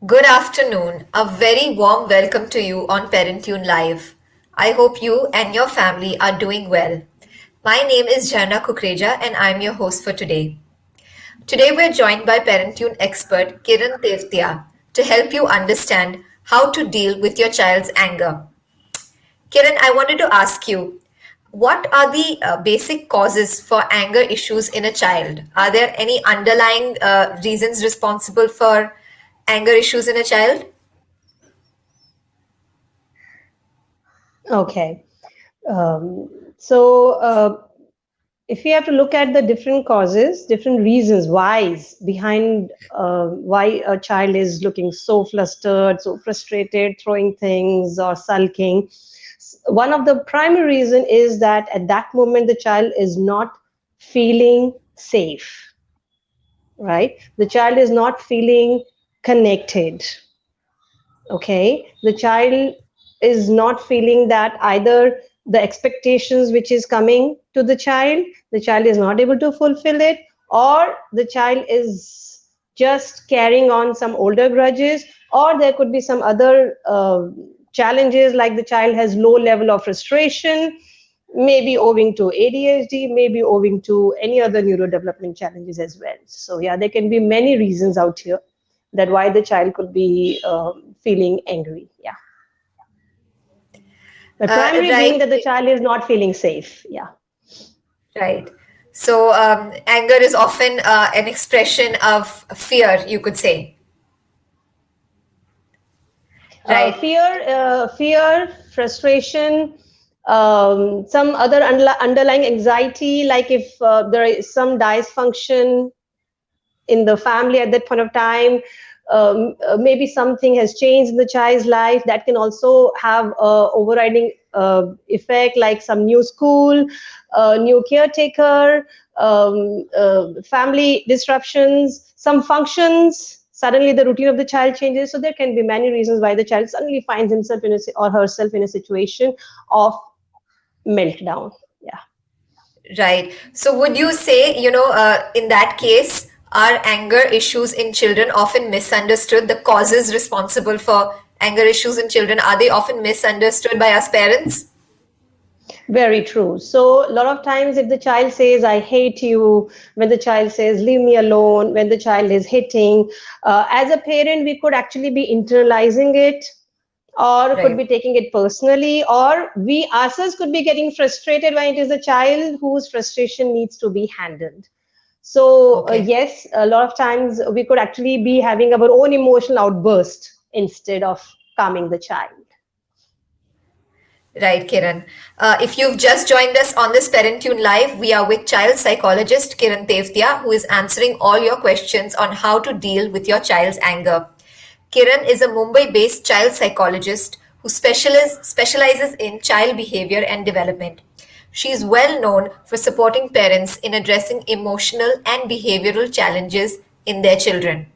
Good afternoon. A very warm welcome to you on Parentune Live. I hope you and your family are doing well. My name is Jharna Kukreja and I'm your host for today. Today we're joined by Parentune expert Kiran Tevtia to help you understand how to deal with your child's anger. Kiran, I wanted to ask you, what are the basic causes for anger issues in a child? Are there any underlying reasons responsible for anger issues in a child? Okay. Um, so, if we have to look at the different causes, different reasons, whys behind why a child is looking so flustered, so frustrated, throwing things or sulking, one of the primary reason is that at that moment the child is not feeling safe, right? The child is not feeling connected. Okay, the child is not feeling that either the expectations which is coming to the child is not able to fulfill it, or the child is just carrying on some older grudges, or there could be some other challenges, like the child has low level of frustration, maybe owing to ADHD, maybe owing to any other neurodevelopment challenges as well. So yeah, there can be many reasons out here that why the child could be feeling angry. Yeah, the primary Right, being that the child is not feeling safe. Yeah. right. So, anger is often an expression of fear, you could say, right? Fear, frustration, some other underlying anxiety, like if there is some dysfunction in the family at that point of time, maybe something has changed in the child's life, that can also have a overriding effect, like some new school, new caretaker, family disruptions, some functions, suddenly the routine of the child changes. So there can be many reasons why the child suddenly finds himself in or herself in a situation of meltdown. Yeah. Right. So, would you say, in that case, are anger issues in children often misunderstood? The causes responsible for anger issues in children, are they often misunderstood by us parents? Very true. So, a lot of times, if the child says, I hate you, when the child says, leave me alone, when the child is hitting, as a parent, we could actually be internalizing it, or could Right. be taking it personally, or we ourselves could be getting frustrated when it is a child whose frustration needs to be handled. So, Okay. yes, a lot of times we could actually be having our own emotional outburst instead of calming the child. Right, Kiran. If you've just joined us on this Parentune Live, we are with child psychologist Kiran Tevtia, who is answering all your questions on how to deal with your child's anger. Kiran is a Mumbai based child psychologist who specializes in child behavior and development. She is well known for supporting parents in addressing emotional and behavioral challenges in their children.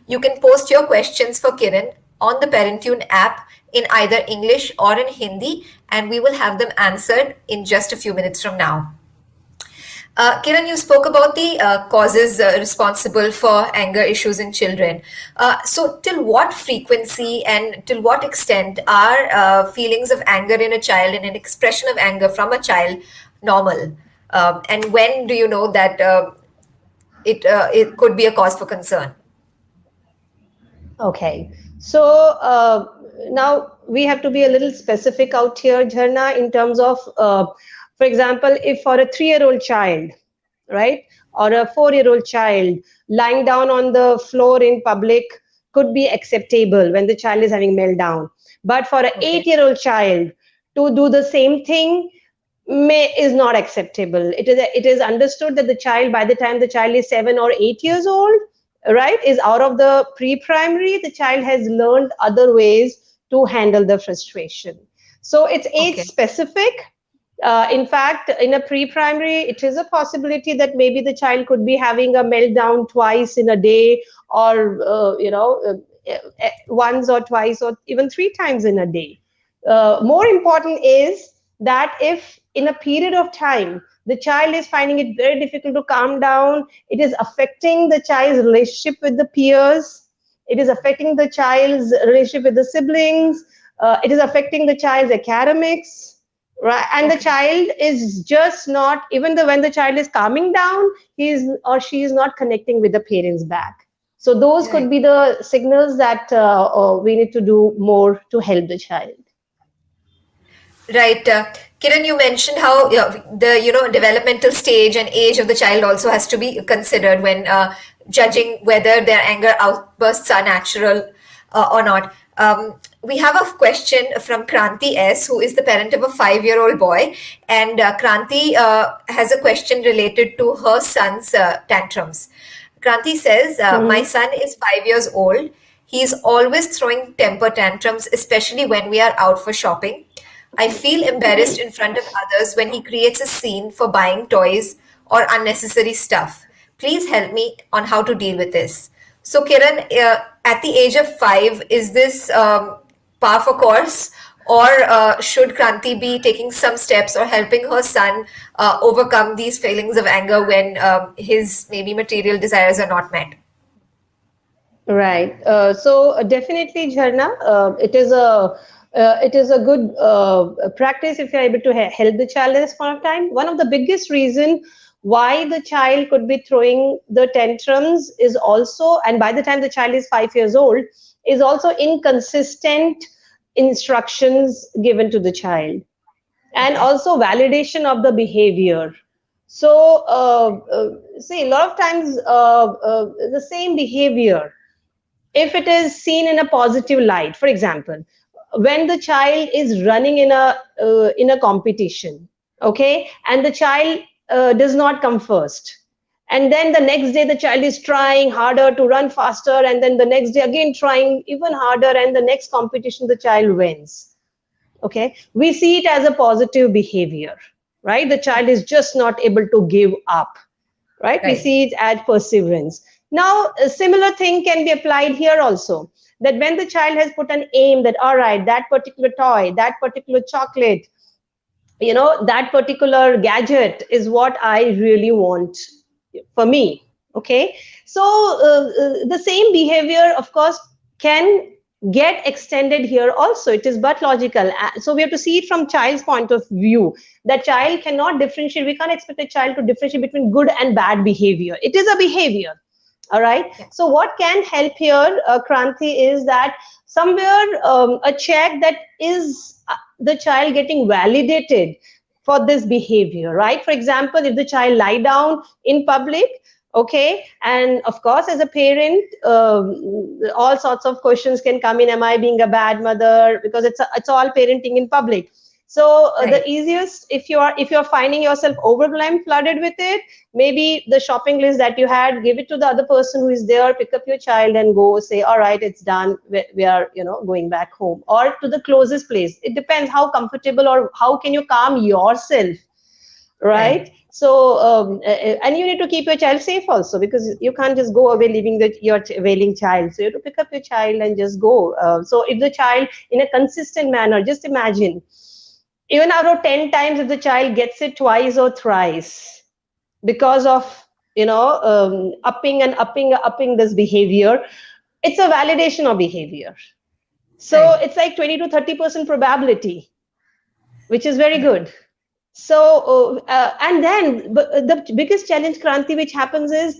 You can post your questions for Kiran on the Parentune app in either English or in Hindi, and we will have them answered in just a few minutes from now. Kiran, you spoke about the causes responsible for anger issues in children. So, till what frequency and till what extent are feelings of anger in a child and an expression of anger from a child normal? And when do you know that it could be a cause for concern? Okay. So now we have to be a little specific out here, Jharna, in terms of, for example, if for a 3-year-old child, right, or a 4-year-old child, lying down on the floor in public could be acceptable when the child is having meltdown. But for an Okay. 8-year-old child to do the same thing is not acceptable. It is understood that the child, by the time the child is 7 or 8 years old, right, is out of the pre-primary, the child has learned other ways to handle the frustration. So it's age Okay. specific. In fact, in a pre-primary, it is a possibility that maybe the child could be having a meltdown twice in a day, or once or twice or even 3 times in a day. More important is that if in a period of time the child is finding it very difficult to calm down, it is affecting the child's relationship with the peers, It is affecting the child's relationship with the siblings. It is affecting the child's academics, right? And the Okay. child is just not, even though when the child is calming down, he is or she is not connecting with the parents back. So those could Right. be the signals that we need to do more to help the child. Right. Kiran, you mentioned how the developmental stage and age of the child also has to be considered when judging whether their anger outbursts are natural or not. We have a question from Kranti S, who is the parent of a 5-year-old boy, and Kranti has a question related to her son's tantrums. Kranti says, "My Mhm. son is 5 years old. He's always throwing temper tantrums, especially when we are out for shopping. I feel embarrassed in front of others when he creates a scene for buying toys or unnecessary stuff. Please help me on how to deal with this." So, Kiran, at the age of 5, is this par for course, or should Kranti be taking some steps or helping her son overcome these feelings of anger when his maybe material desires are not met? Right. So definitely, Jharna, it is a good practice if you're able to help the child at this point of time. One of the biggest reason why the child could be throwing the tantrums is also, and by the time the child is 5 years old, is also inconsistent instructions given to the child, and Okay. also validation of the behavior. So, see, a lot of times the same behavior, if it is seen in a positive light, for example, when the child is running in a competition, okay, and the child does not come first, and then the next day the child is trying harder to run faster, and then the next day again trying even harder, and the next competition the child wins, okay, we see it as a positive behavior, right? The child is just not able to give up, right? We Right. see it as perseverance. Now, a similar thing can be applied here also. That when the child has put an aim that, all right, that particular toy, that particular chocolate, that particular gadget is what I really want for me. Okay. So, the same behavior, of course, can get extended here also. It is but logical. So we have to see it from child's point of view. That child cannot differentiate. We can't expect a child to differentiate between good and bad behavior. It is a behavior. All right. Yeah. So what can help here, Kranti, is that somewhere a check that is the child getting validated for this behavior, right? For example, if the child lie down in public, okay, and of course, as a parent, all sorts of questions can come in. Am I being a bad mother? Because it's all parenting in public. So the Right. easiest, if you're finding yourself overwhelmed, flooded with it, maybe the shopping list that you had, give it to the other person who is there, pick up your child and go, say, all right, it's done, we are going back home, or to the closest place. It depends how comfortable or how can you calm yourself, right? Right. So and you need to keep your child safe also, because you can't just go away leaving your wailing child. So you have to pick up your child and just go. So if the child in a consistent manner, just imagine, even out of 10 times, if the child gets it twice or thrice, because of upping and upping this behavior, it's a validation of behavior. So Right. it's like 20 to 30% probability, which is very Right. good. So and then the biggest challenge, Kranti, which happens is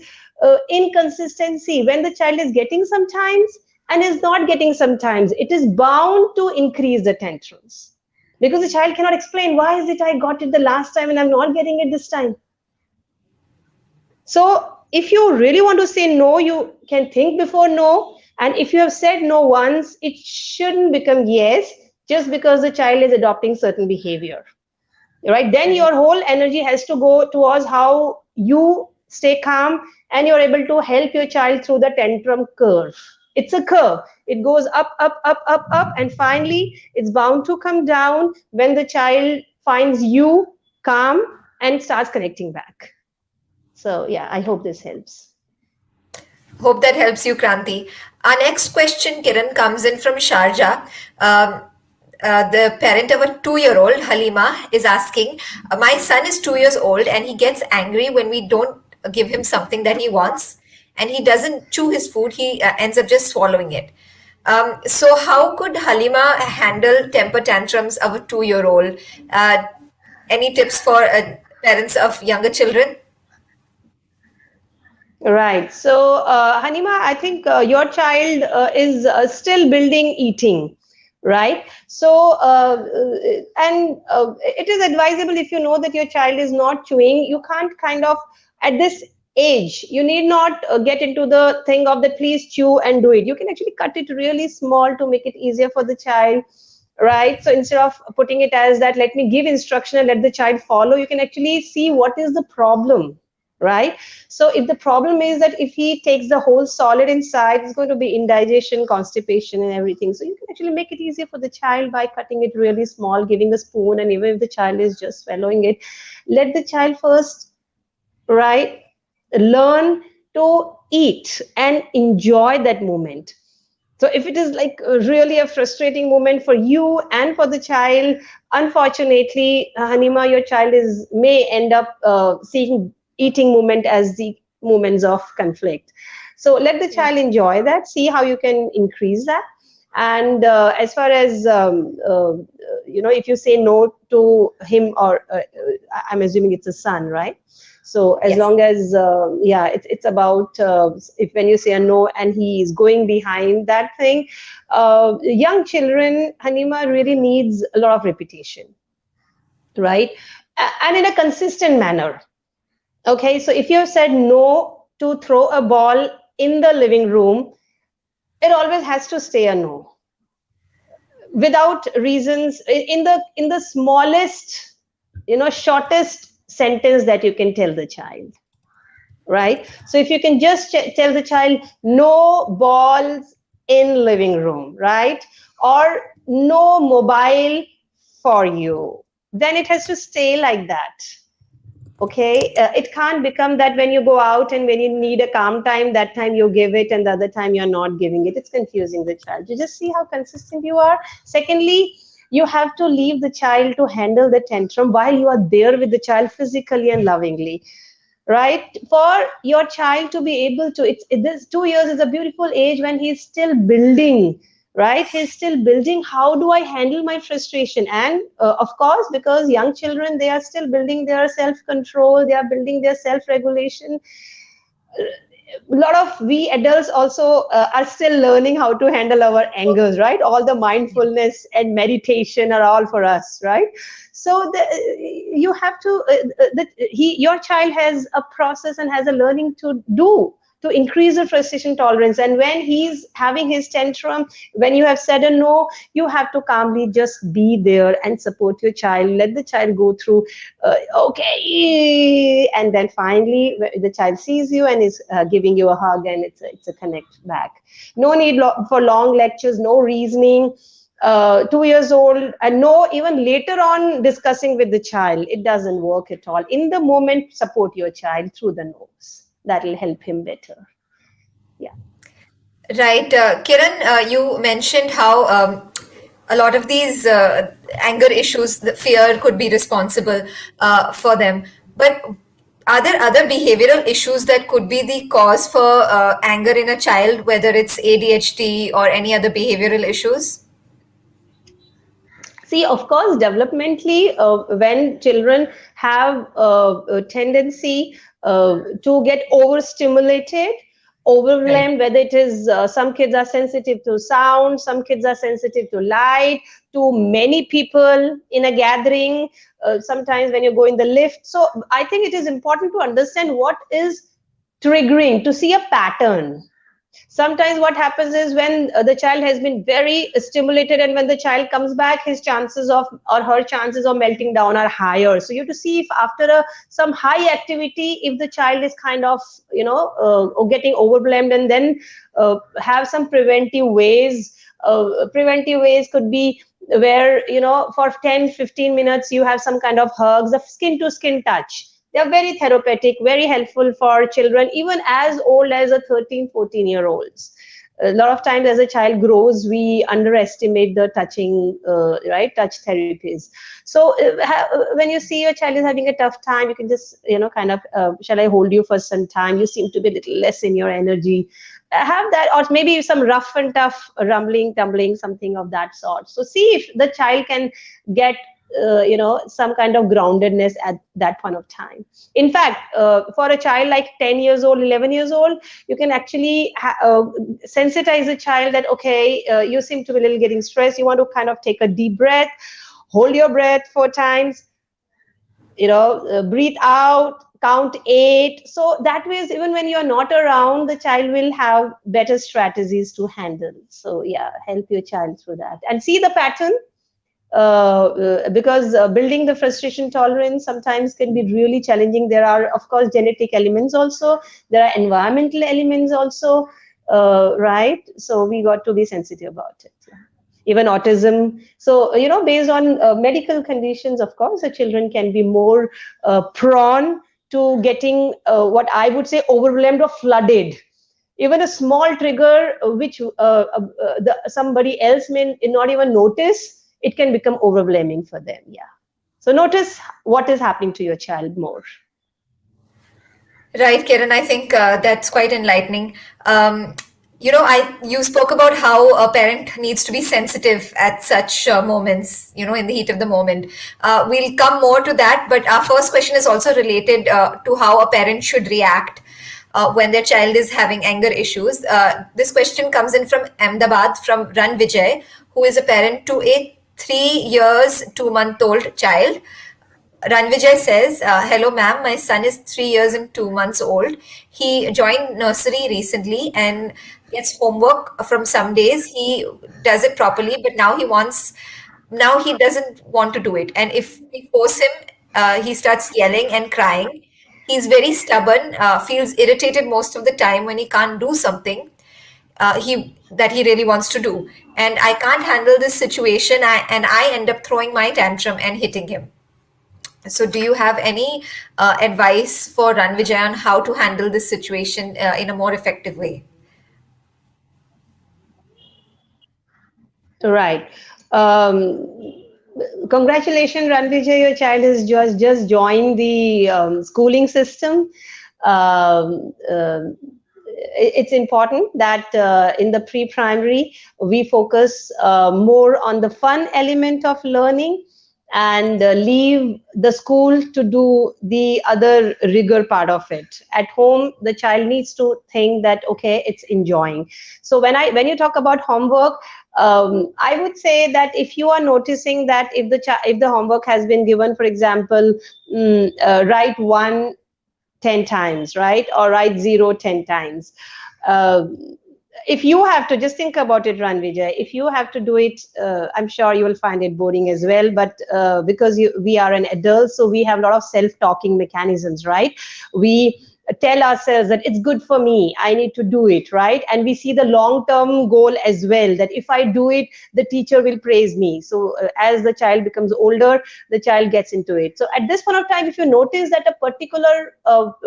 inconsistency. When the child is getting sometimes and is not getting sometimes, it is bound to increase the tantrums, because the child cannot explain, why is it I got it the last time and I'm not getting it this time? So if you really want to say no, you can think before no. And if you have said no once, it shouldn't become yes just because the child is adopting certain behavior, right? Then Right. your whole energy has to go towards how you stay calm and you're able to help your child through the tantrum curve. It's a curve. It goes up, up, up, up, up, and finally it's bound to come down when the child finds you calm and starts connecting back. So, yeah, I hope this helps. Hope that helps you, Kranti. Our next question, Kiran, comes in from Sharjah. The parent of a 2-year-old, Halima, is asking, "My son is 2 years old and he gets angry when we don't give him something that he wants. and he doesn't chew his food, he ends up just swallowing it. So how could Halima handle temper tantrums of a 2-year old? Any tips for parents of younger children? Right. So, Hanima, I think your child is still building eating, right? So, it is advisable if you know that your child is not chewing, you can't kind of, at this age, you need not get into the thing of that, please chew and do it. You can actually cut it really small to make it easier for the child. Right. So instead of putting it as that, let me give instruction and let the child follow, you can actually see what is the problem, right? So if the problem is that if he takes the whole solid inside, it's going to be indigestion, constipation, and everything. So you can actually make it easier for the child by cutting it really small, giving a spoon, and even if the child is just swallowing it, let the child first, right, learn to eat and enjoy that moment. So if it is like really a frustrating moment for you and for the child, unfortunately, Hanima, your child is may end up seeing eating moment as the moments of conflict. So let the child enjoy that. See how you can increase that. And as far as if you say no to him, or I'm assuming it's a son, right? So as Yes. long as it's about if when you say a no and he is going behind that thing, young children, Hanima, really needs a lot of repetition, right? And in a consistent manner. Okay, so if you have said no to throw a ball in the living room, it always has to stay a no without reasons, in the smallest, shortest sentence that you can tell the child, right? So if you can just tell the child no balls in living room, right, or no mobile for you, then it has to stay like that. Okay, it can't become that when you go out and when you need a calm time, that time you give it and the other time you're not giving it. It's confusing the child. You just see how consistent you are. Secondly, you have to leave the child to handle the tantrum while you are there with the child physically and lovingly, right? For your child to be able to, this 2 years is a beautiful age when he's still building, right? He's still building, how do I handle my frustration? And of course, because young children, they are still building their self control, they are building their self regulation. A lot of we adults also are still learning how to handle our angers, right? All the mindfulness and meditation are all for us, right? So you have to your child has a process and has a learning to do to increase the frustration tolerance. And when he's having his tantrum, when you have said a no, you have to calmly just be there and support your child, let the child go through okay, and then finally the child sees you and is giving you a hug, and it's a connect back. No need for long lectures, no reasoning. 2 years old, and no, even later on discussing with the child, it doesn't work at all. In the moment, support your child through the no's. That'll help him better. Yeah. Right. Kiran, you mentioned how a lot of these anger issues, the fear could be responsible for them. But are there other behavioral issues that could be the cause for anger in a child, whether it's ADHD or any other behavioral issues? See, of course, developmentally, when children have a tendency to get overstimulated, Right. overwhelmed, whether it is some kids are sensitive to sound, some kids are sensitive to light, to many people in a gathering, sometimes when you go in the lift. So I think it is important to understand what is triggering, to see a pattern. Sometimes what happens is when the child has been very stimulated, and when the child comes back, his chances of, or her chances of melting down are higher. So you have to see if after some high activity, if the child is kind of getting overwhelmed, and then have some preventive ways. Preventive ways could be where, for 10-15 minutes you have some kind of hugs, a skin to skin touch. They are very therapeutic, very helpful for children, even as old as a 13-14 year olds. A lot of times as a child grows, we underestimate the touching, right, touch therapies. So when you see your child is having a tough time, you can just, kind of, shall I hold you for some time? You seem to be a little less in your energy. Have that, or maybe some rough and tough rumbling, tumbling, something of that sort. So see if the child can get, some kind of groundedness at that point of time. In fact, for a child like 10 years old, 11 years old, you can actually sensitize the child that, okay, you seem to be a little getting stressed. You want to kind of take a deep breath, hold your breath 4 times, breathe out, count 8. So that way, even when you're not around, the child will have better strategies to handle. So yeah, help your child through that and see the pattern. Because building the frustration tolerance sometimes can be really challenging. There are, of course, genetic elements also. There are environmental elements also, right? So we got to be sensitive about it. Yeah. Even autism. So, based on medical conditions, of course, the children can be more prone to getting what I would say overwhelmed or flooded. Even a small trigger, which somebody else may not even notice, it can become overwhelming for them. Yeah. So notice what is happening to your child more. Right, Kiran. I think that's quite enlightening. You spoke about how a parent needs to be sensitive at such moments. In the heat of the moment. We'll come more to that, but our first question is also related to how a parent should react when their child is having anger issues. This question comes in from Ahmedabad, from Ran Vijay, who is a parent to a 3 years 2 month old child. Ranvijay says, hello, ma'am. My son is 3 years and 2 months old. He joined nursery recently and gets homework from some days. He does it properly, but now he doesn't want to do it. And if we force him, he starts yelling and crying. He's very stubborn, feels irritated most of the time when he can't do something that he really wants to do. And I can't handle this situation, and I end up throwing my tantrum and hitting him. So, do you have any advice for Ranvijay on how to handle this situation in a more effective way? Right. Um, Congratulations, Ranvijay. Your child has just joined the schooling system. Um, um it's important that in the pre-primary we focus more on the fun element of learning and leave the school to do the other rigor part of it. At home, the child needs to think that, okay, it's enjoying. So when you talk about homework, I would say that if you are noticing that if the homework has been given, for example, write 1 10 times, right, or write 0 10 times. Uh, if you have to just think about it, Ranvijay, if you have to do it, I'm sure you will find it boring as well. But because we are an adult, so we have a lot of self-talking mechanisms, right? We tell ourselves that it's good for me, I need to do it, right? And we see the long-term goal as well, that if I do it, the teacher will praise me. So as the child becomes older, the child gets into it. So at this point of time, if you notice that a particular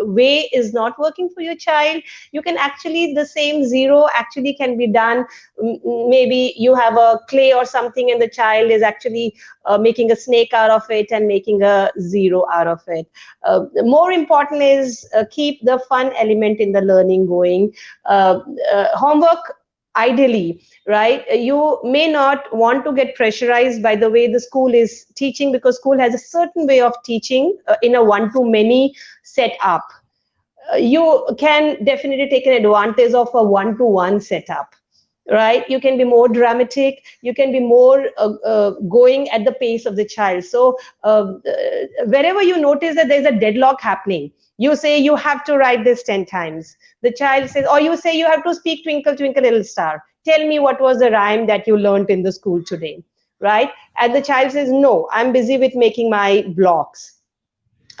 way is not working for your child, you can actually, the same 0 actually can be done. Maybe you have a clay or something and the child is actually making a snake out of it and making a 0 out of it. More important is keep the fun element in the learning going. Homework, ideally, right, you may not want to get pressurized by the way the school is teaching, because school has a certain way of teaching in a one-to-many setup. You can definitely take an advantage of a one-to-one setup, right? You can be more dramatic, you can be more going at the pace of the child. So wherever you notice that there's a deadlock happening, you say you have to write this 10 times. The child says, or you say you have to speak twinkle twinkle little star, tell me what was the rhyme that you learned in the school today, right? And the child says, no, I'm busy with making my blocks.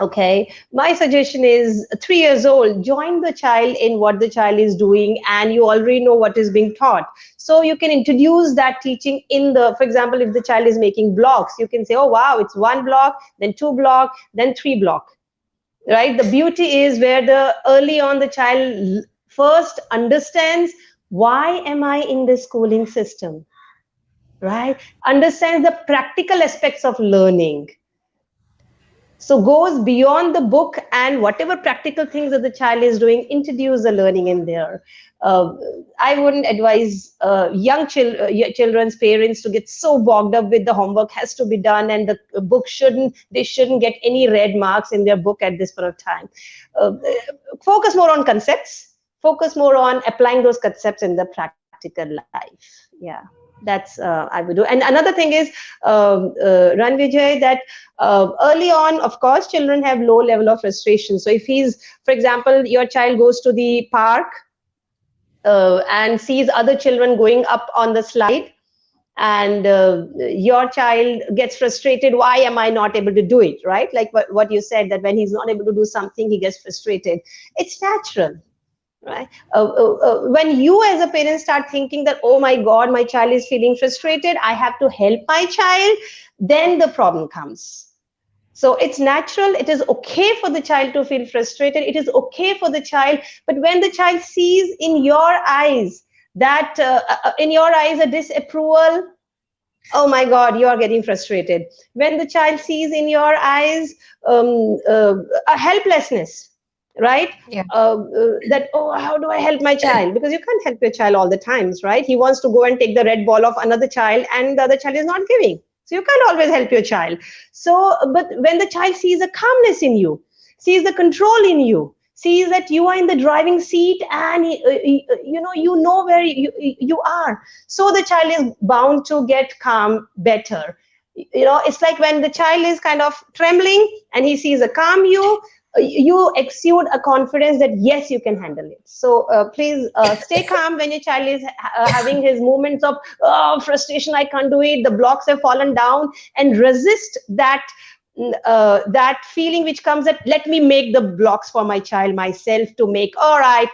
Okay, my suggestion is 3 years old, join the child in what the child is doing, and you already know what is being taught. So you can introduce that teaching in the, for example, if the child is making blocks, you can say, oh wow, it's 1 block, then 2 block, then 3 block, right? The beauty is where the early on the child first understands Why am I in this schooling system? Right? Understands the practical aspects of learning, so goes beyond the book, and whatever practical things that the child is doing, introduce the learning in there. uh, I wouldn't advise children's parents to get so bogged up with the homework has to be done, and the book shouldn't get any red marks in their book at this point of time. uh, Focus more on concepts, focus more on applying those concepts in the practical life. Yeah, that's I would do. And another thing is, Ranvijay, that early on, of course, children have low level of frustration. So if he's, for example, your child goes to the park and sees other children going up on the slide, and your child gets frustrated, why am I not able to do it, right? Like what you said, that when he's not able to do something, he gets frustrated. It's natural, right? When you as a parent start thinking that, oh my god, my child is feeling frustrated, I have to help my child, then the problem comes. So it's natural, it is okay for the child to feel frustrated, it is okay for the child. But when the child sees in your eyes that in your eyes a disapproval, oh my god, you are getting frustrated. When the child sees in your eyes a helplessness, right? Yeah. That, oh, how do I help my child? Because you can't help your child all the times, right? He wants to go and take the red ball of another child, and the other child is not giving, so you can't always help your child. So but when the child sees a calmness in you, sees the control in you, sees that you are in the driving seat, and you know where you are, so the child is bound to get calm better. It's like when the child is kind of trembling and he sees a calm you exude a confidence that yes, you can handle it. So please stay calm when your child is having his moments of frustration, I can't do it, the blocks have fallen down, and resist that feeling which comes that let me make the blocks for my child myself to make. All right,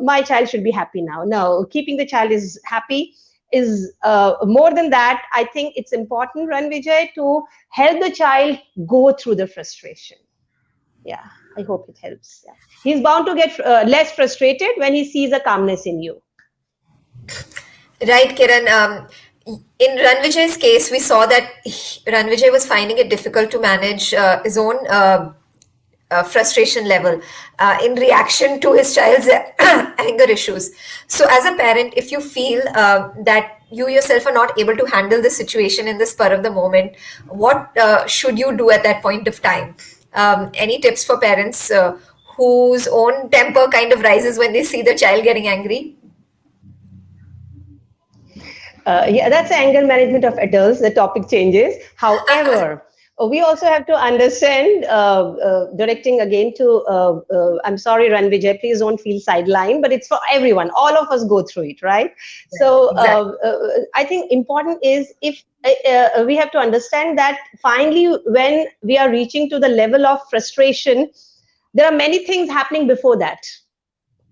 my child should be happy now. No, keeping the child is happy is more than that. I think it's important, Ranvijay, to help the child go through the frustration. Yeah, I hope it helps. Yeah, he's bound to get less frustrated when he sees a calmness in you. Right, Kiran. In Ranvijay's case, we saw that Ranvijay was finding it difficult to manage his own frustration level in reaction to his child's anger issues. So, as a parent, if you feel that you yourself are not able to handle the situation in the spur of the moment, what should you do at that point of time? Any tips for parents whose own temper kind of rises when they see the child getting angry? Yeah, that's anger management of adults. The topic changes. However, we also have to understand, directing again to, I'm sorry, Ranvijay, please don't feel sidelined, but it's for everyone. All of us go through it, right? So Exactly. I think important is if we have to understand that finally, when we are reaching to the level of frustration, there are many things happening before that.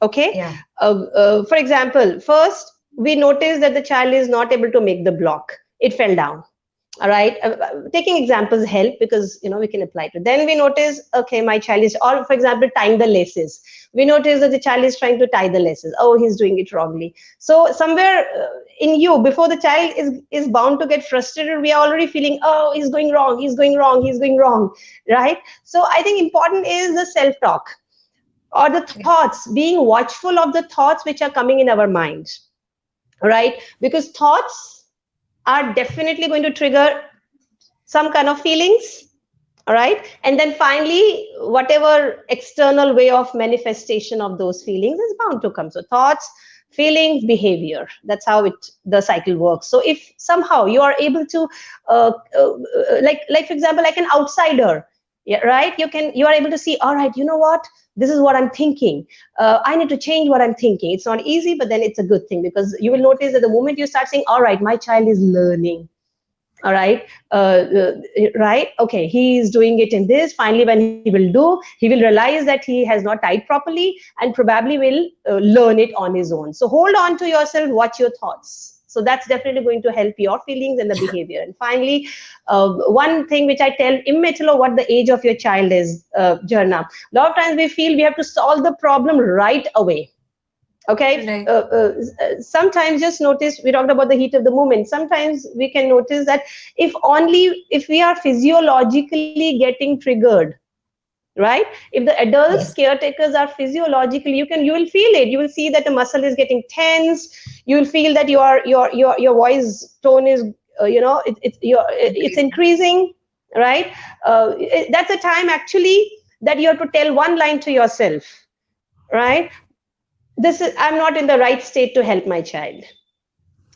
Okay. Yeah. For example, first we notice that the child is not able to make the block, it fell down. All right, taking examples help, because we can apply to. Then we notice, okay, my child is, or for example, tying the laces. We notice that the child is trying to tie the laces, oh, he's doing it wrongly. So somewhere in you, before the child is bound to get frustrated, we are already feeling, oh, he's going wrong, he's going wrong, he's going wrong, right? So I think important is the self talk, or the Yeah. thoughts, being watchful of the thoughts which are coming in our mind, right? Because thoughts are definitely going to trigger some kind of feelings, all right? And then finally, whatever external way of manifestation of those feelings is bound to come. So thoughts, feelings, behavior, that's how the cycle works. So if somehow you are able to like for example, like an outsider, yeah, right, you are able to see, all right, you know what, this is what I'm thinking, I need to change what I'm thinking. It's not easy, but then it's a good thing, because you will notice that the moment you start saying, all right, my child is learning, all right, right, okay, he is doing it in this, finally when he will do, he will realize that he has not tied properly, and probably will learn it on his own. So hold on to yourself, watch your thoughts. So that's definitely going to help your feelings and the behavior. And finally, one thing which I tell, immaterial of what the age of your child is, Jarna, a lot of times we feel we have to solve the problem right away. Okay. Right. Sometimes just notice, we talked about the heat of the moment. Sometimes we can notice that if we are physiologically getting triggered, right? If the adults Yes. caretakers are physiologically, you will feel it. You will see that the muscle is getting tense. You will feel that your voice tone is it's Increasing. increasing, right? That's a time actually that you have to tell one line to yourself, right? This is, I'm not in the right state to help my child,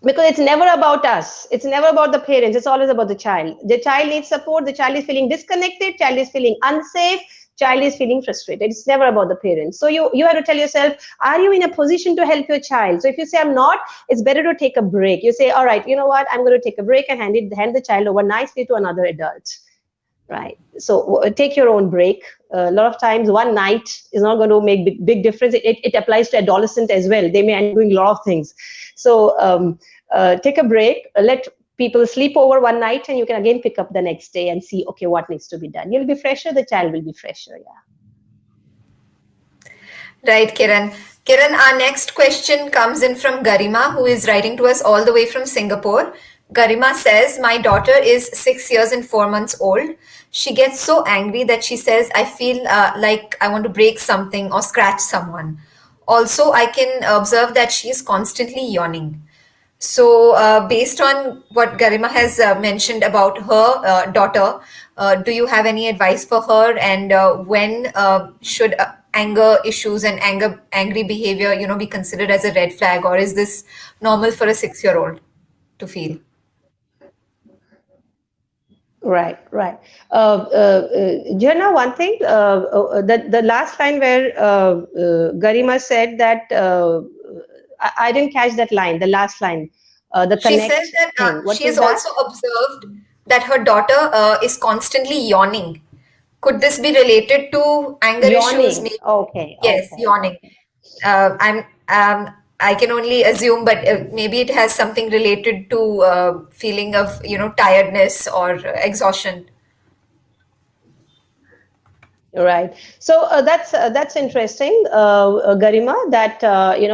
because it's never about us, it's never about the parents, it's always about the child. The child needs support, the child is feeling disconnected, child is feeling unsafe, child is feeling frustrated. It's never about the parents. So you have to tell yourself, are you in a position to help your child? So if you say I'm not, it's better to take a break. You say, all right, you know what, I'm going to take a break and hand the child over nicely to another adult, right? So take your own break. A lot of times one night is not going to make big difference. It applies to adolescent as well. They may end up doing a lot of things. So take a break, let people sleep over one night, and you can again pick up the next day and see, okay, what needs to be done. You'll be fresher, the child will be fresher. Yeah. Right, Kiran. Kiran, our next question comes in from Garima, who is writing to us all the way from Singapore. Garima says, my daughter is 6 years and 4 months old. She gets so angry that she says, I feel like I want to break something or scratch someone. Also, I can observe that she is constantly yawning. So, based on what Garima has mentioned about her daughter, do you have any advice for her? And when should anger issues and angry behavior, be considered as a red flag, or is this normal for a 6-year-old to feel? Right, right. Jana, one thing, the last line where Garima said that, I didn't catch that line, the last line, the She says connect that thing. What she has was that? also observed that her daughter is constantly yawning. Could this be related to anger issues? Yawning. Maybe. Okay, Yes, okay, yawning. okay. I can only assume, but maybe it has something related to feeling of tiredness or exhaustion. Right. So that's interesting, Garima. That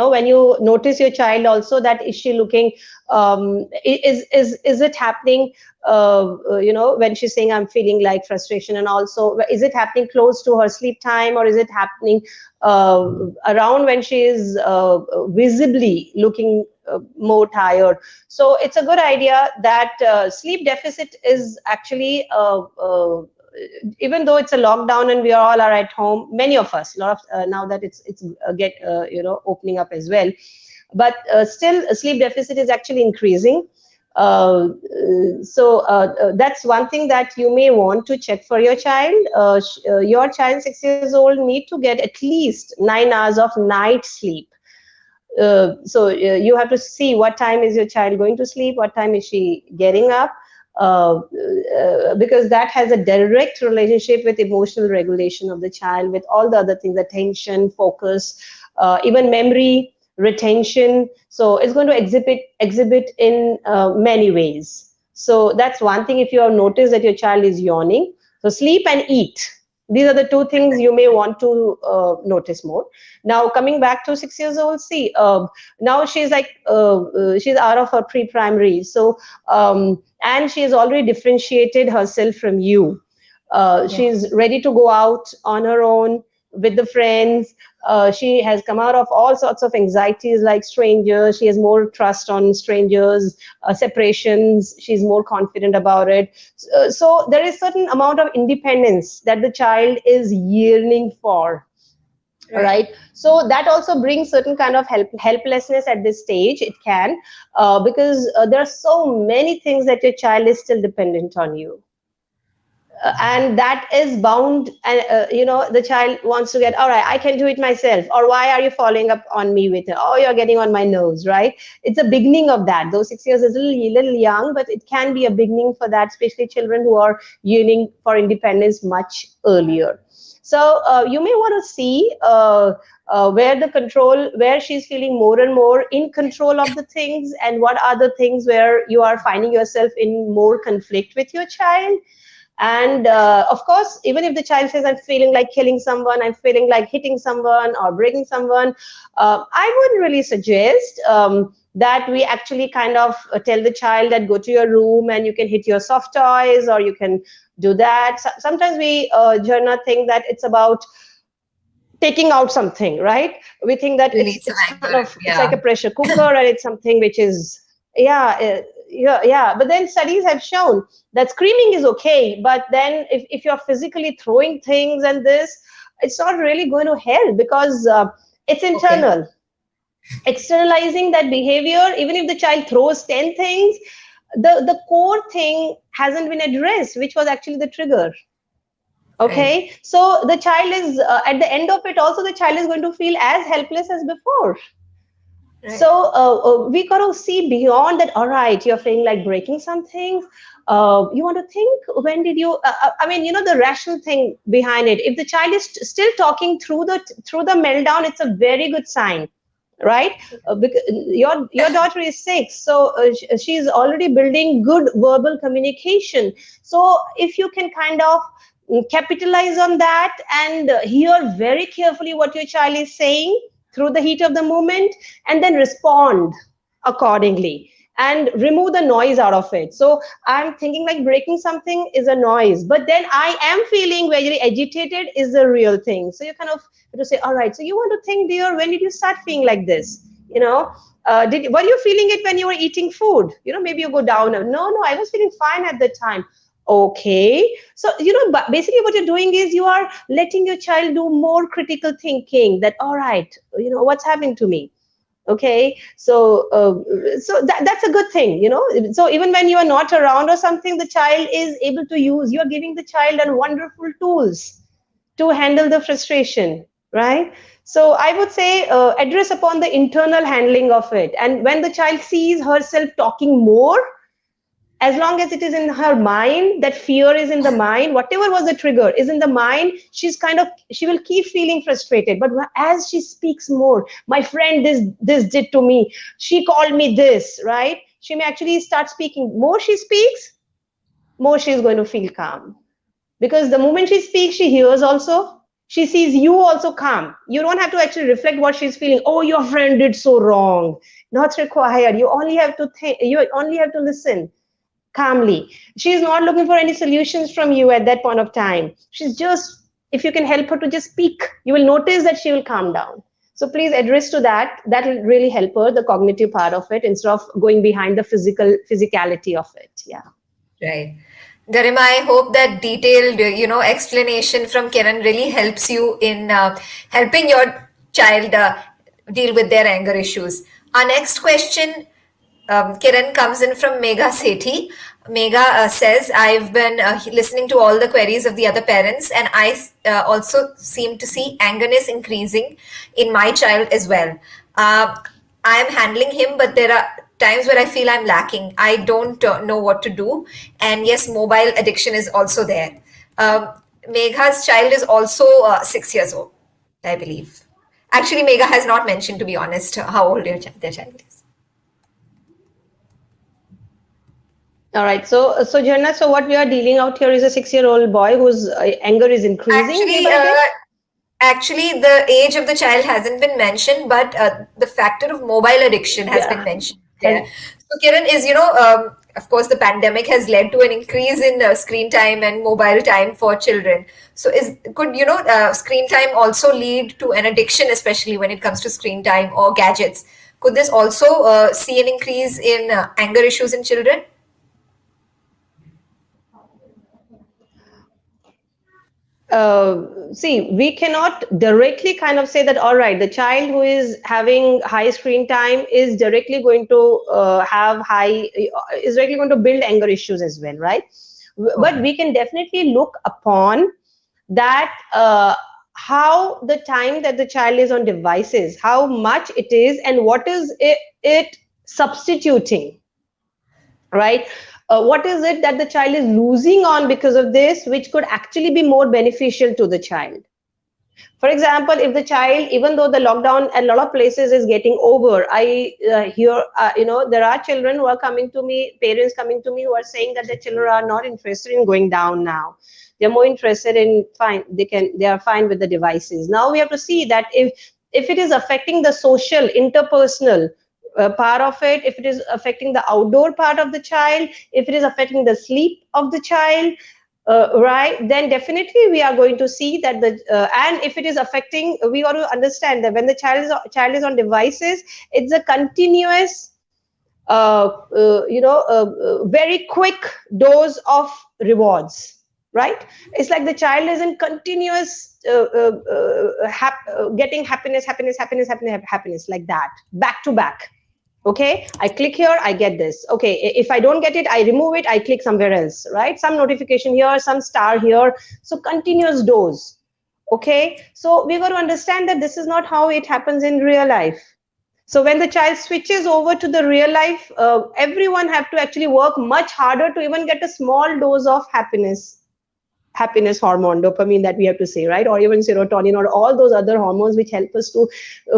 when you notice your child, also that is she looking, is it happening? When she's saying I'm feeling like frustration, and also is it happening close to her sleep time, or is it happening uh, around when she is visibly looking more tired? So it's a good idea that sleep deficit is actually even though it's a lockdown and we all are at home, many of us, a lot of now that it's get opening up as well, but still sleep deficit is actually increasing. That's one thing that you may want to check for your child. Your child 6 years old need to get at least 9 hours of night sleep. You have to see what time is your child going to sleep, what time is she getting up, because that has a direct relationship with emotional regulation of the child, with all the other things, attention, focus, even memory, retention. So it's going to exhibit in many ways. So that's one thing. If you have noticed that your child is yawning, so sleep and eat. These are the two things you may want to notice more. Now, coming back to 6 years old, see, now she's like, she's out of her pre-primary. So, and she has already differentiated herself from you. Yes. She's ready to go out on her own with the friends. She has come out of all sorts of anxieties like strangers. She has more trust on strangers, separations. She's more confident about it. So there is certain amount of independence that the child is yearning for, Right. right? So that also brings certain kind of helplessness at this stage. It can, because there are so many things that your child is still dependent on you, and that is bound. And the child wants to get, all right, I can do it myself, or why are you following up on me with it? Oh, you're getting on my nerves, right? It's a beginning of that. Though 6 years is a little young, but it can be a beginning for that, especially children who are yearning for independence much earlier. So you may want to see where she's feeling more and more in control of the things, and what are the things where you are finding yourself in more conflict with your child. And of course, even if the child says, I'm feeling like killing someone, I'm feeling like hitting someone or breaking someone, I would really suggest that we actually kind of tell the child that go to your room and you can hit your soft toys, or you can do that. Sometimes we, Jarna, think that it's about taking out something, right? We think that Release some it's kind anger. of, it's like a Yeah. pressure cooker, and it's something which is, yeah, yeah. But then studies have shown that screaming is okay, but then if you're physically throwing things and this, it's not really going to help, because it's Okay. internal. Externalizing that behavior, even if the child throws 10 things, the core thing hasn't been addressed, which was actually the trigger. Right. Okay, so the child is at the end of it also, the child is going to feel as helpless as before. Right. So we got to see beyond that. All right, you're feeling like breaking something. You want to think, when did you? I mean, you know, the rational thing behind it. If the child is still talking through the meltdown, it's a very good sign, right? Because your daughter is 6, so she's already building good verbal communication. So if you can kind of capitalize on that and hear very carefully what your child is saying through the heat of the moment, and then respond accordingly and remove the noise out of it. So I'm thinking like breaking something is a noise, but then I am feeling very agitated is the real thing. So you kind of have to say, all right, so you want to think, dear, when did you start feeling like this? You know, were you feeling it when you were eating food? You know, maybe you go down. No, I was feeling fine at the time. Okay, so you know, but basically what you're doing is you are letting your child do more critical thinking, that all right, you know, what's happening to me. Okay, so that's a good thing, you know. So even when you are not around or something, the child is able to use, you are giving the child a wonderful tools to handle the frustration, right? So I would say address upon the internal handling of it. And when the child sees herself talking more, as long as it is in her mind, that fear is in the mind, whatever was the trigger is in the mind, she's kind of, she will keep feeling frustrated. But as she speaks more, my friend this did to me, she called me this, right? She may actually start speaking. More she speaks, more she's going to feel calm, because the moment she speaks, she hears also, she sees you also calm. You don't have to actually reflect what she's feeling. Oh, your friend did so wrong. Not required. You only have to think, you only have to listen calmly. She's not looking for any solutions from you at that point of time. She's just, if you can help her to just speak, you will notice that she will calm down. So please address to that. That will really help her, the cognitive part of it, instead of going behind the physicality of it. Yeah. Right. Garima, I hope that detailed, explanation from Kiran really helps you in helping your child deal with their anger issues. Our next question, Kiran, comes in from Megha Sethi. Megha says, I've been listening to all the queries of the other parents, and I also seem to see angerness increasing in my child as well. I am handling him, but there are times where I feel I'm lacking. I don't know what to do. And yes, mobile addiction is also there. Megha's child is also 6 years old, I believe. Actually, Megha has not mentioned, to be honest, how old their child is. All right. So Jhanna, so what we are dealing out here is a 6-year-old boy whose anger is increasing day Actually, by day. actually, the age of the child hasn't been mentioned, but the factor of mobile addiction has been Yeah. mentioned Has, there. So, Kiran, of course, the pandemic has led to an increase in screen time and mobile time for children. So, could screen time also lead to an addiction, especially when it comes to screen time or gadgets? Could this also see an increase in anger issues in children? see, we cannot directly kind of say that, all right, the child who is having high screen time is directly going to is directly going to build anger issues as well, right? But Okay. we can definitely look upon that, how the time that the child is on devices, how much it is, and what is it substituting, right? What is it that the child is losing on because of this, which could actually be more beneficial to the child? For example, if the child, even though the lockdown at a lot of places is getting over, I hear, there are children who are coming to me, parents coming to me who are saying that their children are not interested in going down now. They're more interested in fine. They are fine with the devices. Now we have to see that if it is affecting the social, interpersonal part of it, if it is affecting the outdoor part of the child, if it is affecting the sleep of the child, right, then definitely we are going to see that and if it is affecting, we got to understand that when the child is on devices, it's a continuous very quick dose of rewards, right? It's like the child is in continuous getting happiness like that, back to back. Okay, I click here, I get this. Okay, if I don't get it, I remove it, I click somewhere else, right? Some notification here, some star here. So continuous dose. Okay, so we got to understand that this is not how it happens in real life. So when the child switches over to the real life, everyone have to actually work much harder to even get a small dose of happiness hormone, dopamine, that we have to say, right? Or even serotonin, or all those other hormones which help us to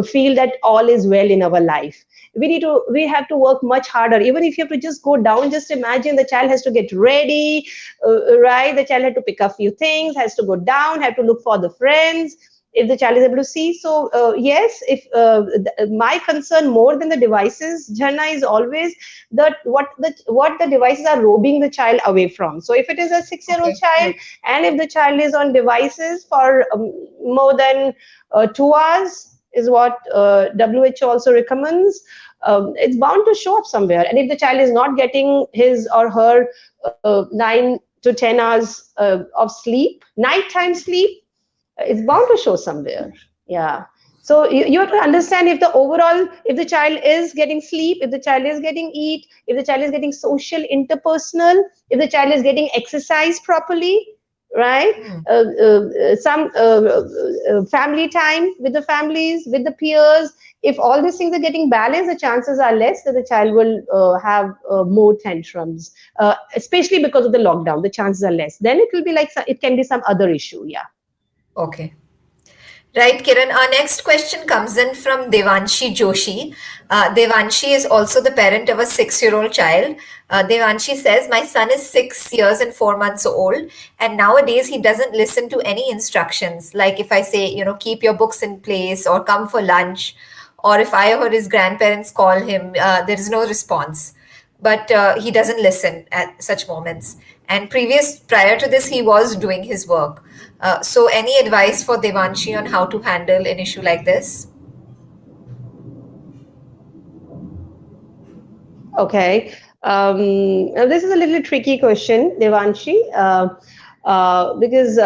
feel that all is well in our life. We have to work much harder. Even if you have to just go down, just imagine the child has to get ready, right? The child had to pick up a few things, has to go down, have to look for the friends, if the child is able to see. So yes, if my concern more than the devices, Jhanna, is always that what the devices are robbing the child away from. So if it is a 6-year-old Okay. child, and if the child is on devices for more than 2 hours, is what WHO also recommends, it's bound to show up somewhere. And if the child is not getting his or her 9 to 10 hours of sleep, nighttime sleep, it's bound to show somewhere. Yeah. So you have to understand, if the overall, if the child is getting sleep, if the child is getting eat, if the child is getting social, interpersonal, if the child is getting exercise properly, right? Hmm. Some family time with the families, with the peers. If all these things are getting balanced, the chances are less that the child will have more tantrums, especially because of the lockdown. The chances are less. Then it will be like it can be some other issue. Yeah. Okay. Right, Kiran. Our next question comes in from Devanshi Joshi. Devanshi is also the parent of a 6-year-old child. Devanshi says, my son is 6 years and 4 months old, and nowadays he doesn't listen to any instructions. Like if I say, keep your books in place or come for lunch, or if I or his grandparents call him, there is no response. But he doesn't listen at such moments. And prior to this, he was doing his work. So, any advice for Devanshi on how to handle an issue like this? Okay. Now this is a little tricky question, Devanshi, because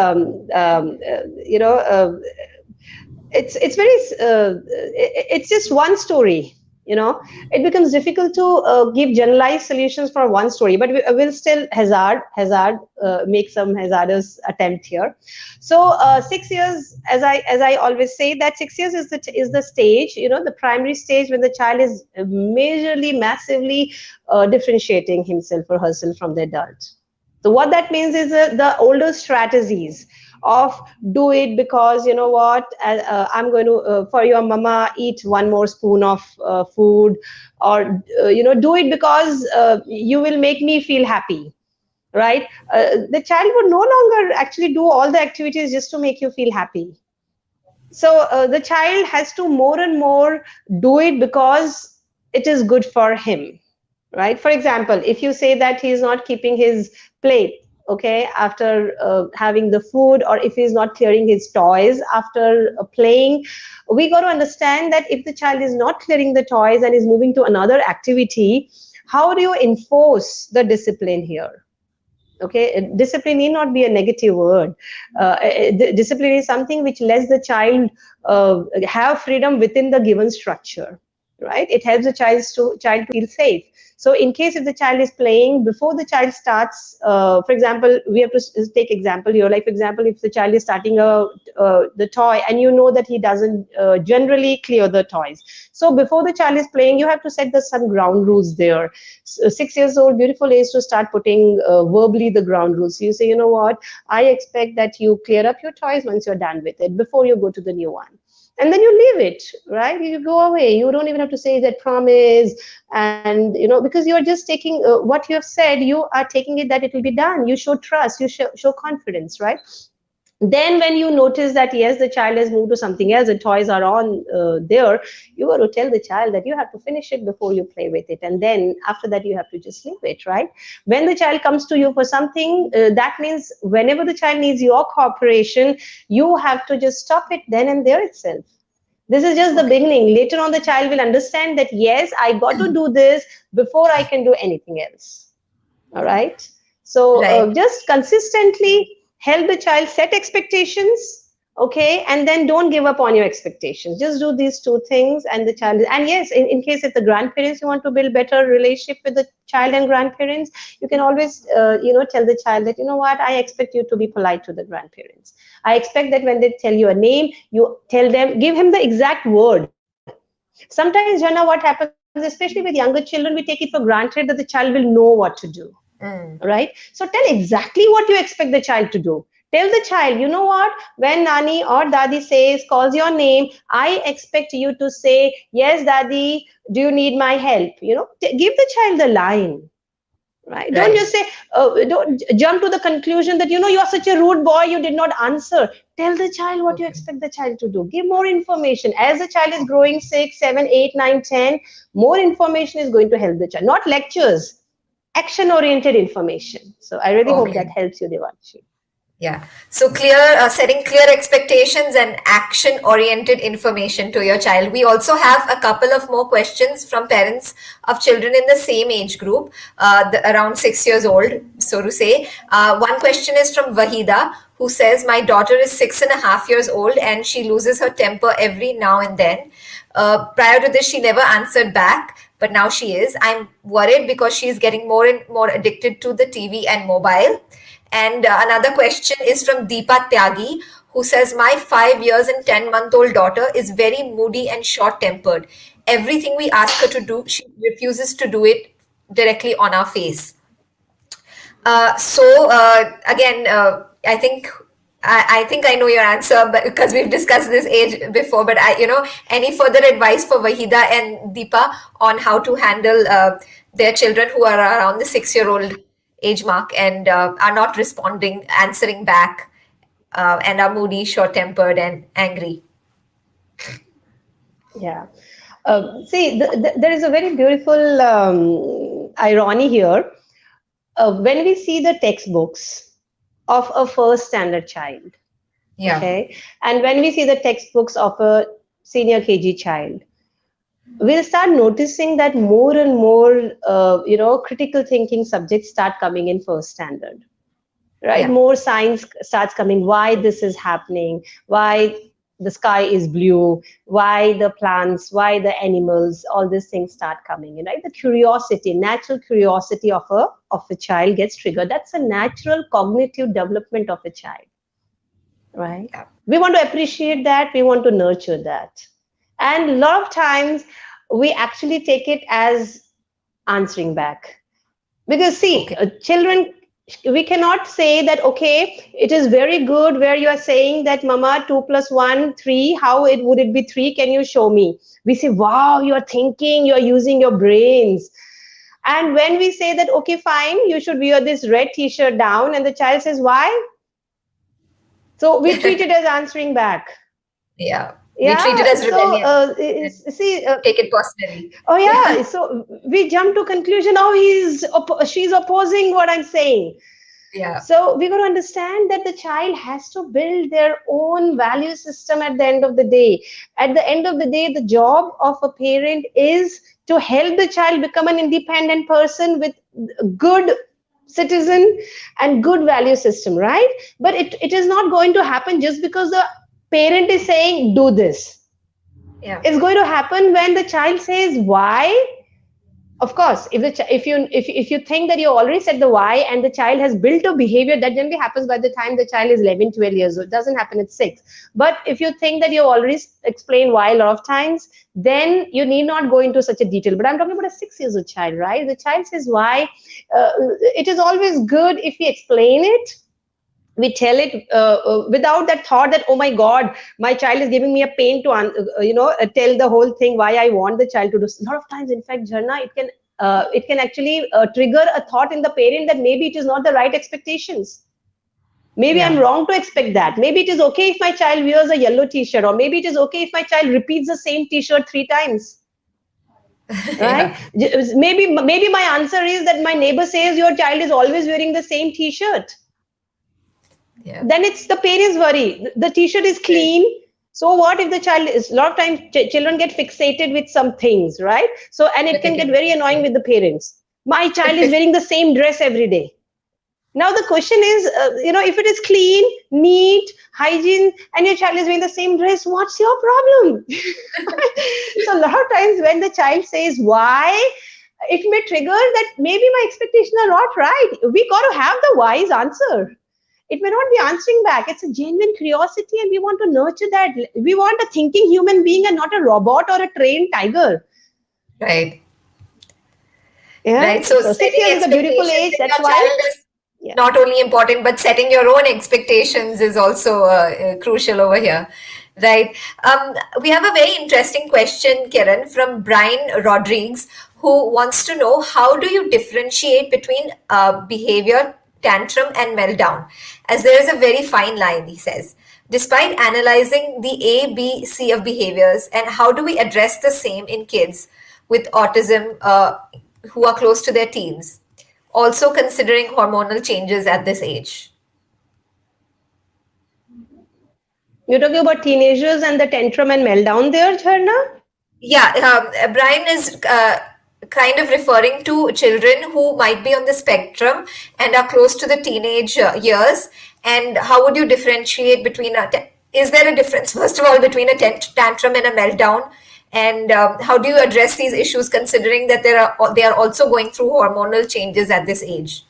it's very it's just one story. It becomes difficult to give generalized solutions for one story, but we'll still hazard make some hazardous attempt here. So 6 years, as I always say, that 6 years is the stage, the primary stage, when the child is majorly, massively differentiating himself or herself from the adult. So what that means is the older strategies of do it because, you know what, I'm going to for your mama, eat one more spoon of food, or do it because you will make me feel happy, right? The child would no longer actually do all the activities just to make you feel happy. So the child has to more and more do it because it is good for him, right? For example, if you say that he is not keeping his plate, okay, after having the food, or if he's not clearing his toys after playing, we got to understand that if the child is not clearing the toys and is moving to another activity, how do you enforce the discipline here? Okay, discipline need not be a negative word. Discipline is something which lets the child have freedom within the given structure. right? It helps the child to feel safe. So in case if the child is playing, before the child starts, for example, we have to take example here, like for example, if the child is starting the toy and you know that he doesn't generally clear the toys, so before the child is playing, you have to set some ground rules there. So 6 years old, beautiful age to start putting verbally the ground rules. So you say, you know what, I expect that you clear up your toys once you're done with it before you go to the new one, and then you leave it, right? You go away. You don't even have to say that promise, and because you're just taking what you have said, you are taking it that it will be done. You show trust, you show confidence, right? Then when you notice that yes, the child has moved to something else, the toys are on there, you got to tell the child that you have to finish it before you play with it, and then after that you have to just leave it, right? When the child comes to you for something, that means whenever the child needs your cooperation, you have to just stop it then and there itself. This is just the Okay. beginning. Later on, the child will understand that yes, I got to do this before I can do anything else. All right. So Right. just consistently help the child set expectations. Okay, and then don't give up on your expectations. Just do these two things, and the child. And yes, in case if the grandparents, you want to build better relationship with the child and grandparents, you can always tell the child that, you know what, I expect you to be polite to the grandparents. I expect that when they tell you a name, you tell them, give him the exact word. Sometimes, Jana, what happens, especially with younger children, we take it for granted that the child will know what to do, Mm. right? So tell exactly what you expect the child to do. Tell the child, you know what, when Nani or Dadi calls your name, I expect you to say, yes, Dadi, do you need my help? Give the child the line, right? Don't Right. just say, don't jump to the conclusion that, you are such a rude boy, you did not answer. Tell the child what you Okay. expect the child to do. Give more information. As the child is growing 6, 7, 8, 9, 10, more information is going to help the child, not lectures, action oriented information. So I really hope that Okay. helps you, Devanshi. Yeah. So setting clear expectations and action-oriented information to your child. We also have a couple of more questions from parents of children in the same age group, around 6 years old, so to say. One question is from Wahida, who says, "My daughter is 6.5 years old and she loses her temper every now and then. Prior to this, she never answered back, but now she is. I'm worried because she's getting more and more addicted to the TV and mobile." And another question is from Deepa Tyagi, who says, "My 5 years and 10-month-old daughter is very moody and short tempered. Everything we ask her to do, she refuses to do it directly on our face." Again, I think I know your answer, but because we've discussed this age before. But any further advice for Wahida and Deepa on how to handle their children who are around the 6-year-old age mark and are not responding, answering back, and are moody, short-tempered, and angry? Yeah. See, there is a very beautiful irony here. When we see the textbooks of a first standard child, Yeah, okay, and when we see the textbooks of a senior KG child, we'll start noticing that more and more, critical thinking subjects start coming in first standard, right? yeah, More science starts coming. Why this is happening? Why the sky is blue? Why the plants? Why the animals? All these things start coming in, right? The curiosity, natural curiosity of a child gets triggered. That's a natural cognitive development of a child, right? yeah. We want to appreciate that. We want to nurture that, and a lot of times we actually take it as answering back, because see, Okay. children, we cannot say that okay, it is very good where you are saying that mama 2 plus 1 3, how it would it be 3, can you show me? We say wow, you are thinking, you are using your brains. And when we say that okay fine, you should wear this red t-shirt down, and the child says why, so we treat it as answering back. Yeah. We treat it Yeah, as so rebellion and see, take it personally. oh Yeah, yeah, so we jump to conclusion, oh she's opposing what I'm saying. yeah, So we got to understand that the child has to build their own value system at the end of the day. At the end of the day, the job of a parent is to help the child become an independent person with good citizen and good value system, right? But it is not going to happen just because the parent is saying do this. Yeah. It's going to happen when the child says why. Of course, if you think that you already said the why and the child has built a behavior, that generally happens by the time the child is 11, 12 years old. It doesn't happen at 6. But if you think that you already explained why a lot of times, then you need not go into such a detail. But I'm talking about a 6 years old child, right? The child says why. It is always good if we explain it, we tell it without that thought that, oh my god, my child is giving me a pain to tell the whole thing why I want the child to do. A lot of times, in fact, Jharna, it can actually trigger a thought in the parent that maybe it is not the right expectations. Maybe I'm Yeah. wrong to expect that. Maybe it is okay if my child wears a yellow t-shirt, or maybe it is okay if my child repeats the same t-shirt 3 times, right? Yeah. Maybe my answer is that my neighbor says your child is always wearing the same t-shirt. Yeah. Then it's the parents worry. The t-shirt is Right. clean. So what if the child is, a lot of times children get fixated with some things, right? So, and it can get very Particularly. annoying Yeah. with the parents. My child is wearing the same dress every day. Now the question is, if it is clean, neat, hygiene, and your child is wearing the same dress, what's your problem? So a lot of times when the child says why, it may trigger that maybe my expectations are not right. We got to have the wise answer. It may not be answering back. It's a genuine curiosity, and we want to nurture that. We want a thinking human being and not a robot or a trained tiger. Right. Yeah. Right. So So six setting years is a beautiful expectations age. in That's your why. child is Yeah. not only important, but setting your own expectations is also crucial over here. Right. We have a very interesting question, Kiran, from Brian Rodriguez, who wants to know, how do you differentiate between behavior, tantrum, and meltdown? As there is a very fine line, he says. Despite analyzing the A, B, C of behaviors, and how do we address the same in kids with autism who are close to their teens? Also considering hormonal changes at this age. You're talking about teenagers and the tantrum and meltdown there, Jharna? Yeah, Brian is kind of referring to children who might be on the spectrum and are close to the teenage years. And how would you differentiate between is there a difference, first of all, between a tantrum and a meltdown? And how do you address these issues considering that they are also going through hormonal changes at this age?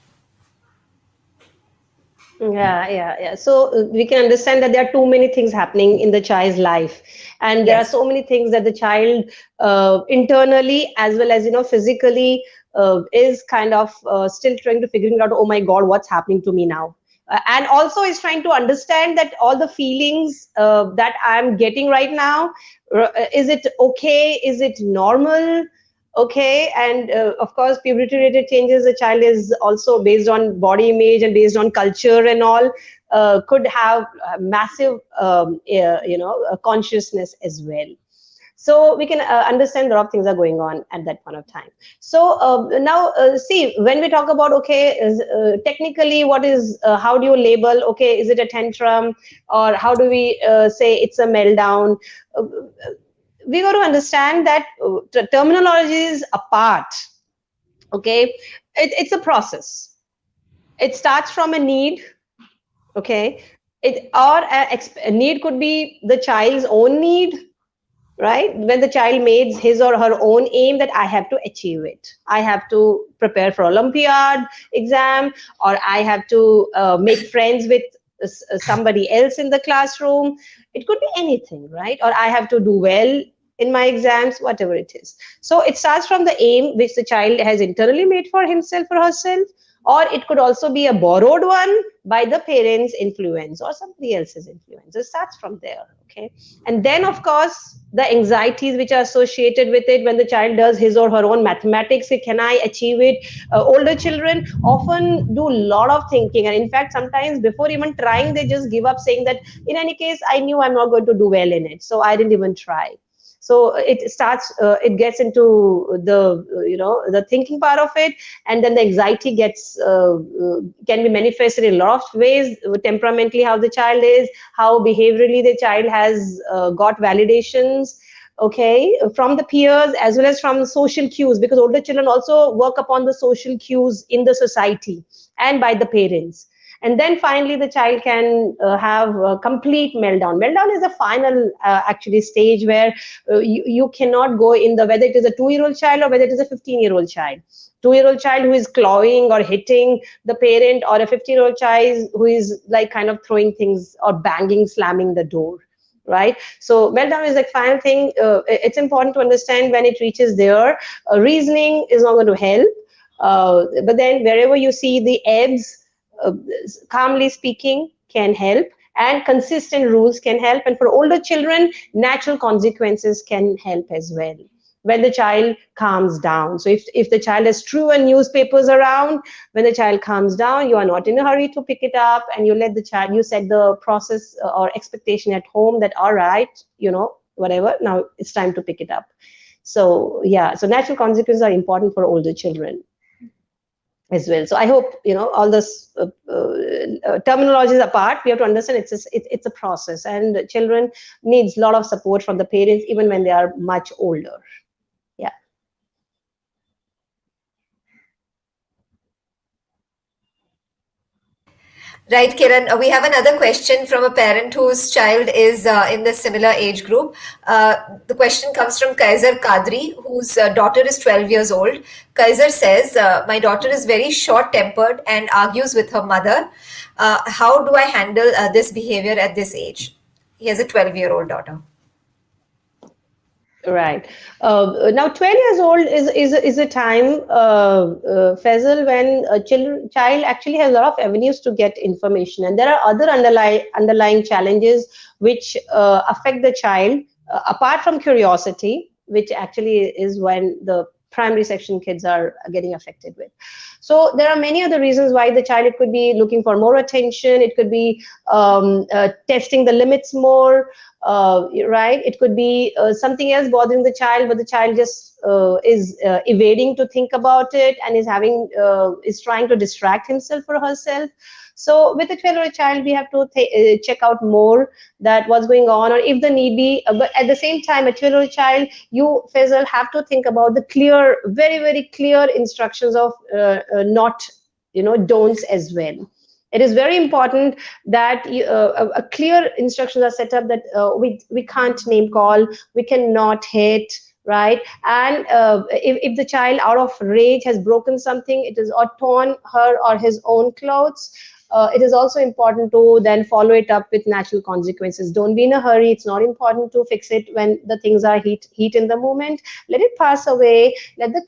Yeah, yeah, yeah. So we can understand that there are too many things happening in the child's life, and there are Yes. so many things that the child internally as well as physically is kind of still trying to figuring out. Oh my God, what's happening to me now? And also is trying to understand that all the feelings that I'm getting right now, is it okay? Is it normal? Okay, and of course puberty related changes, the child is also based on body image and based on culture and all, could have massive consciousness as well. So we can understand a lot of things are going on at that point of time. So now see, when we talk about, okay, technically what is how do you label, okay, is it a tantrum, or how do we say it's a meltdown? uh, we got to understand that terminologies apart. Okay, it's a process. It starts from a need. Okay, a need could be the child's own need, right? When the child makes his or her own aim that I have to achieve it, I have to prepare for Olympiad exam, or I have to make friends with somebody else in the classroom. It could be anything, right? Or I have to do well in my exams, whatever it is. So it starts from the aim which the child has internally made for himself or herself, or it could also be a borrowed one by the parents' influence or somebody else's influence. It starts from there. Okay, and then of course the anxieties which are associated with it when the child does his or her own mathematics, can I achieve it? Older children often do a lot of thinking, and in fact sometimes before even trying they just give up, saying that in any case I knew I'm not going to do well in it, so I didn't even try. So it gets into the the thinking part of it, and then the anxiety can be manifested in a lot of ways, temperamentally how the child is, how behaviorally the child has got validations, okay, from the peers as well as from the social cues, because older children also work upon the social cues in the society and by the parents. and then finally the child can have a complete meltdown. Meltdown is the final actually stage where you cannot go in the, whether it is a 2-year-old child or whether it is a 15-year-old child. 2-year-old child who is clawing or hitting the parent, or a 15-year-old child who is like kind of throwing things or banging, slamming the door, right? So meltdown is like final thing. It's important to understand when it reaches there, reasoning is not going to help. But then wherever you see the ebbs, uh, calmly speaking can help, and consistent rules can help. And for older children, natural consequences can help as well when the child calms down. So if the child has strewn newspapers around, when the child calms down, you are not in a hurry to pick it up, and you let the child, you set the process or expectation at home that, all right, whatever, now it's time to pick it up. So yeah, so natural consequences are important for older children as well. So I hope all this terminologies apart, we have to understand it's a process, and children needs a lot of support from the parents even when they are much older. Yeah. Right, Kiran. We have another question from a parent whose child is in the similar age group. The question comes from Kaiser Kadri, whose daughter is 12 years old. Kaiser says, my daughter is very short tempered and argues with her mother. How do I handle this behavior at this age? He has a 12-year-old daughter. Right. Now, 12 years old is a time, Faisal, when a child actually has a lot of avenues to get information, and there are other underlying challenges which affect the child, apart from curiosity, which actually is when the primary section kids are getting affected with. So there are many other reasons why the child, it could be looking for more attention, it could be testing the limits more, right? It could be something else bothering the child, but the child just is evading to think about it, and is trying to distract himself or herself. So with a 12-year-old child, we have to check out more that what's going on, or if the need be. But at the same time, a 12-year-old child, you, Faisal, have to think about the clear, very, very clear instructions of not, don'ts as well. It is very important that a clear instructions are set up that we can't name call, we cannot hit, right? And if the child out of rage has broken something, it is, or torn her or his own clothes, it is also important to then follow it up with natural consequences. Don't be in a hurry. It's not important to fix it when the things are heat in the moment. Let it pass away. Let the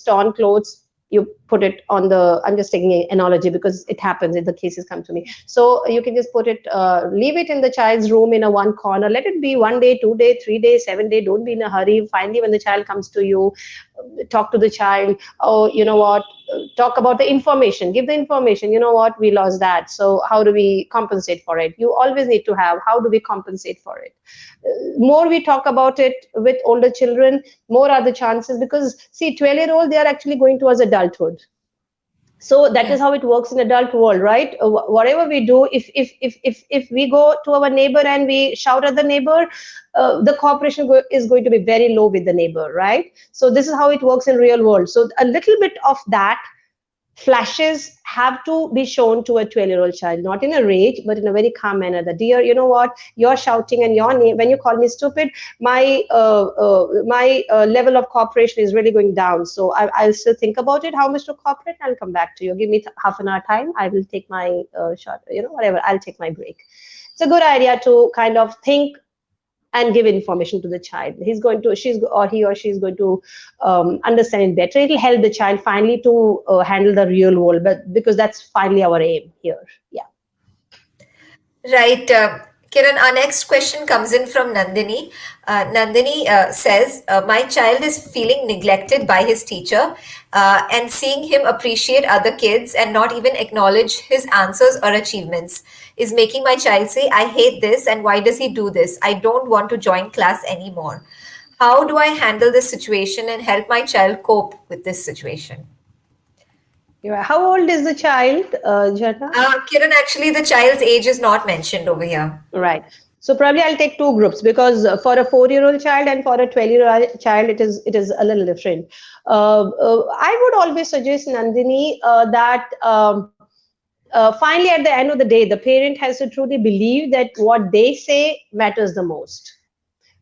torn clothes, you put it on the, I'm just taking an analogy because it happens, if the cases come to me. So you can just put it, leave it in the child's room in a one corner. Let it be 1 day, 2 day, 3 days, 7 day. Don't be in a hurry. Finally, when the child comes to you, talk to the child. Oh, you know what? Talk about the information. Give the information. You know what? We lost that. So how do we compensate for it? You always need to have, how do we compensate for it? More we talk about it with older children, more are the chances, because see, 12-year-old, they are actually going towards adulthood. So that is how it works in adult world, right? Whatever we do, if we go to our neighbor and we shout at the neighbor, the cooperation is going to be very low with the neighbor, right? So this is how it works in real world. So a little bit of that flashes have to be shown to a 12-year-old child, not in a rage, but in a very calm manner. That, dear, you know what? You're shouting, and your name, when you call me stupid, my level of cooperation is really going down. So I'll still think about it, how much to cooperate. I'll come back to you. Give me half an hour time. I will take my shot. Whatever. I'll take my break. It's a good idea to kind of think and give information to the child. He or she is going to understand it better. It'll help the child finally to handle the real world, but because that's finally our aim here. Yeah. Right. Kiran, our next question comes in from Nandini. Nandini says, my child is feeling neglected by his teacher, and seeing him appreciate other kids and not even acknowledge his answers or achievements is making my child say, I hate this, and why does he do this? I don't want to join class anymore. How do I handle this situation and help my child cope with this situation? Yeah. How old is the child, Jana? Kiran, actually, the child's age is not mentioned over here. Right. So probably I'll take two groups, because for a 4-year-old child and for a 12-year-old child, it is a little different. I would always suggest, Nandini, that Finally, at the end of the day, the parent has to truly believe that what they say matters the most.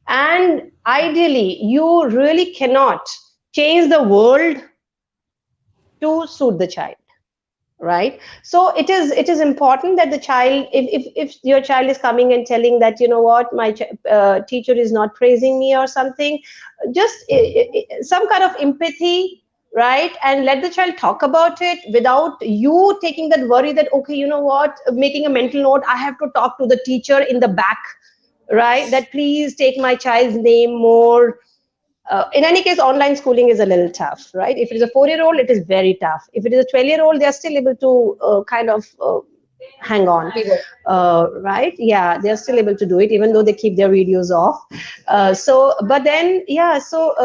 And ideally, you really cannot change the world to suit the child, right? So it is important that the child, if your child is coming and telling that, you know what, my teacher is not praising me or something, just some kind of empathy, right? And let the child talk about it without you taking that worry that, okay, you know what, making a mental note, I have to talk to the teacher in the back, right, that please take my child's name more. In any case, online schooling is a little tough, right? If it is a 4-year old, it is very tough. If it is a 12-year old, they are still able to kind of hang on, We will. right? Yeah, they are still able to do it, even though they keep their videos off. But then, yeah, so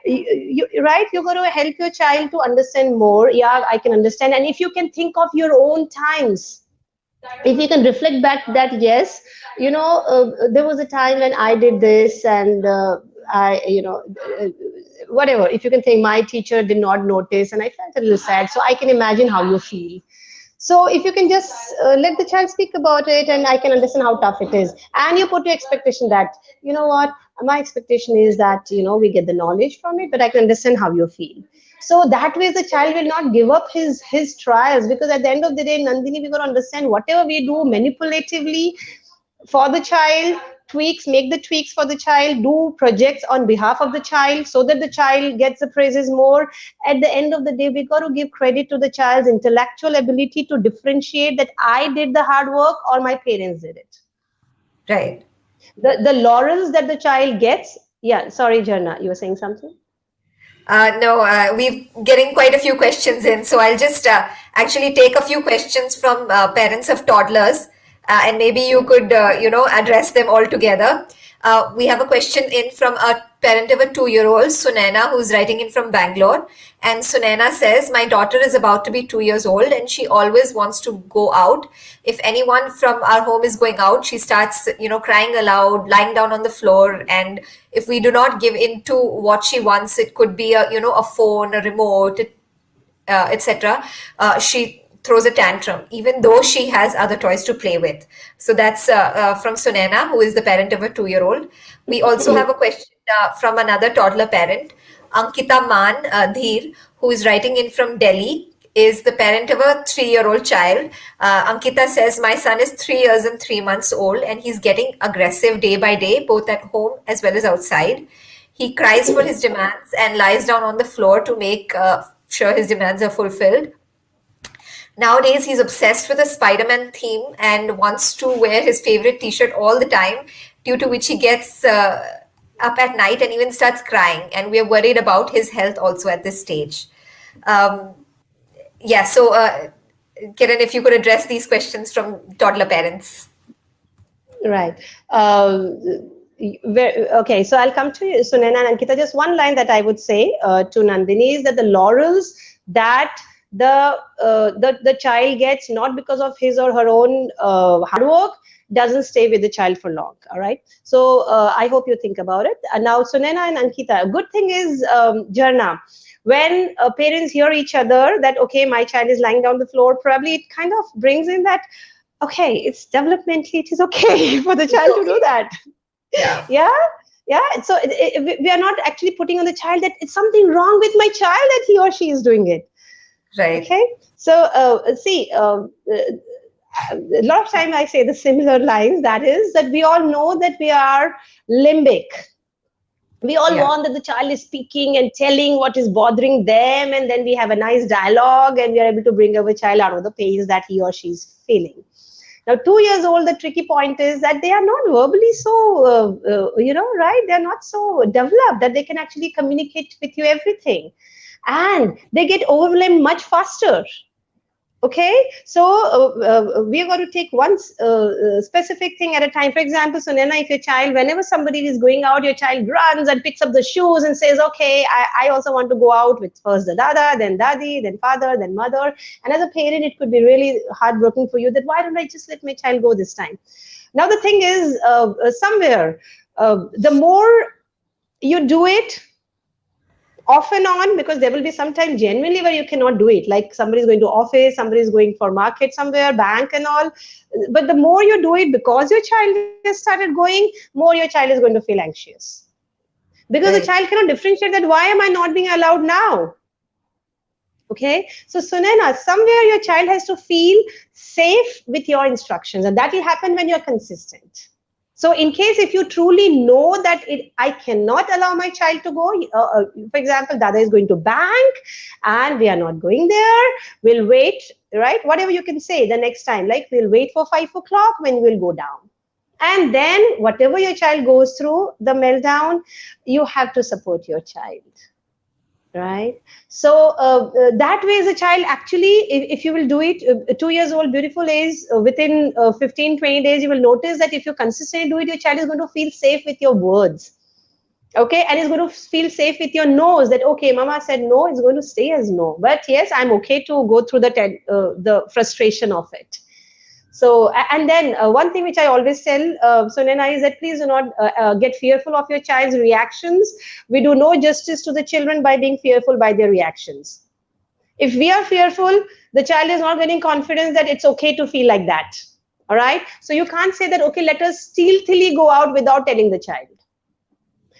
right, you're going to help your child to understand more. Yeah, I can understand. And if you can think of your own times, if you can reflect back that, yes, there was a time when I did this, and I you know uh, whatever, if you can think, my teacher did not notice and I felt a little sad, so I can imagine how you feel. So if you can just let the child speak about it, and I can understand how tough it is, and you put your expectation that, you know what, my expectation is that, we get the knowledge from it, but I can understand how you feel. So that way the child will not give up his trials, because at the end of the day, Nandini, we got to understand, whatever we do manipulatively for the child, make the tweaks for the child, do projects on behalf of the child so that the child gets the praises more. At the end of the day, we got to give credit to the child's intellectual ability to differentiate that I did the hard work or my parents did it. Right. The laurels that the child gets. Yeah, sorry, Jarna, you were saying something. No, we're getting quite a few questions in, so I'll just actually take a few questions from parents of toddlers, and maybe you could, address them all together. We have a question in from a parent of a 2-year-old, Sunena, who's writing in from Bangalore. And Sunena says, my daughter is about to be 2 years old and she always wants to go out. If anyone from our home is going out, she starts, crying aloud, lying down on the floor. And if we do not give in to what she wants, it could be a phone, a remote, etc. She throws a tantrum, even though she has other toys to play with. So that's from Sunena, who is the parent of a 2-year-old. We also have a question from another toddler parent, Ankita Man Dheer, who is writing in from Delhi, is the parent of a 3-year-old child. Ankita says, my son is 3 years and 3 months old, and he's getting aggressive day by day, both at home as well as outside. He cries for his demands and lies down on the floor to make sure his demands are fulfilled. Nowadays, he's obsessed with the Spider-Man theme and wants to wear his favorite T-shirt all the time, due to which he gets up at night and even starts crying. And we are worried about his health also at this stage. Um, yeah, so Kiran, if you could address these questions from toddler parents. Right. Okay, so I'll come to you, Sunena and Ankita. Just one line that I would say to Nandini is that the laurels that the child gets, not because of his or her own hard work, doesn't stay with the child for long. All right. So I hope you think about it. Now, Sunena and Ankita, a good thing is, Jarna, when parents hear each other that, okay, my child is lying down the floor, probably it kind of brings in that, okay, it's developmentally, it is okay for the It's child to do okay. that. Yeah, Yeah. Yeah. So we are not actually putting on the child that it's something wrong with my child that he or she is doing it. right. Okay. So see, a lot of time I say the similar lines, that is that we all know that we are limbic. We all Yeah, want that the child is speaking and telling what is bothering them, and then we have a nice dialogue and we are able to bring our child out of the pain that he or she is feeling. Now, 2 years old, the tricky point is that they are not verbally so, right? They're not so developed that they can actually communicate with you everything. And they get overwhelmed much faster. Okay, so we are going to take one specific thing at a time. For example, Sunena, if your child, whenever somebody is going out, your child runs and picks up the shoes and says, okay, I also want to go out with first the dada, then daddy, then father, then mother. And as a parent, it could be really heartbroken for you that why don't I just let my child go this time? Now, the thing is, somewhere, the more you do it, off and on, because there will be some time genuinely where you cannot do it, like somebody is going to office, somebody is going for market somewhere, bank and all. But the more you do it because your child has started going, more your child is going to feel anxious, because the child Right. cannot differentiate that why am I not being allowed now. Okay, so Sunena, somewhere your child has to feel safe with your instructions, and that will happen when you're consistent. So, in case if you truly know that I cannot allow my child to go, for example, Dada is going to bank and we are not going there, we'll wait, right? Whatever you can say the next time, like we'll wait for 5 o'clock when we'll go down. And then, whatever your child goes through, the meltdown, you have to support your child, right? So that way as a child, actually, if you will do it, 2 years old beautiful age, within 15 20 days you will notice that if you consistently do it, your child is going to feel safe with your words. Okay, and is going to feel safe with your no's, that okay, mama said no, it's going to stay as no, but yes, I'm okay to go through the frustration of it. So, and then one thing which I always tell Sunena is that please do not get fearful of your child's reactions. We do no justice to the children by being fearful by their reactions. If we are fearful, the child is not getting confidence that it's okay to feel like that. All right. So you can't say that, okay, let us stealthily go out without telling the child.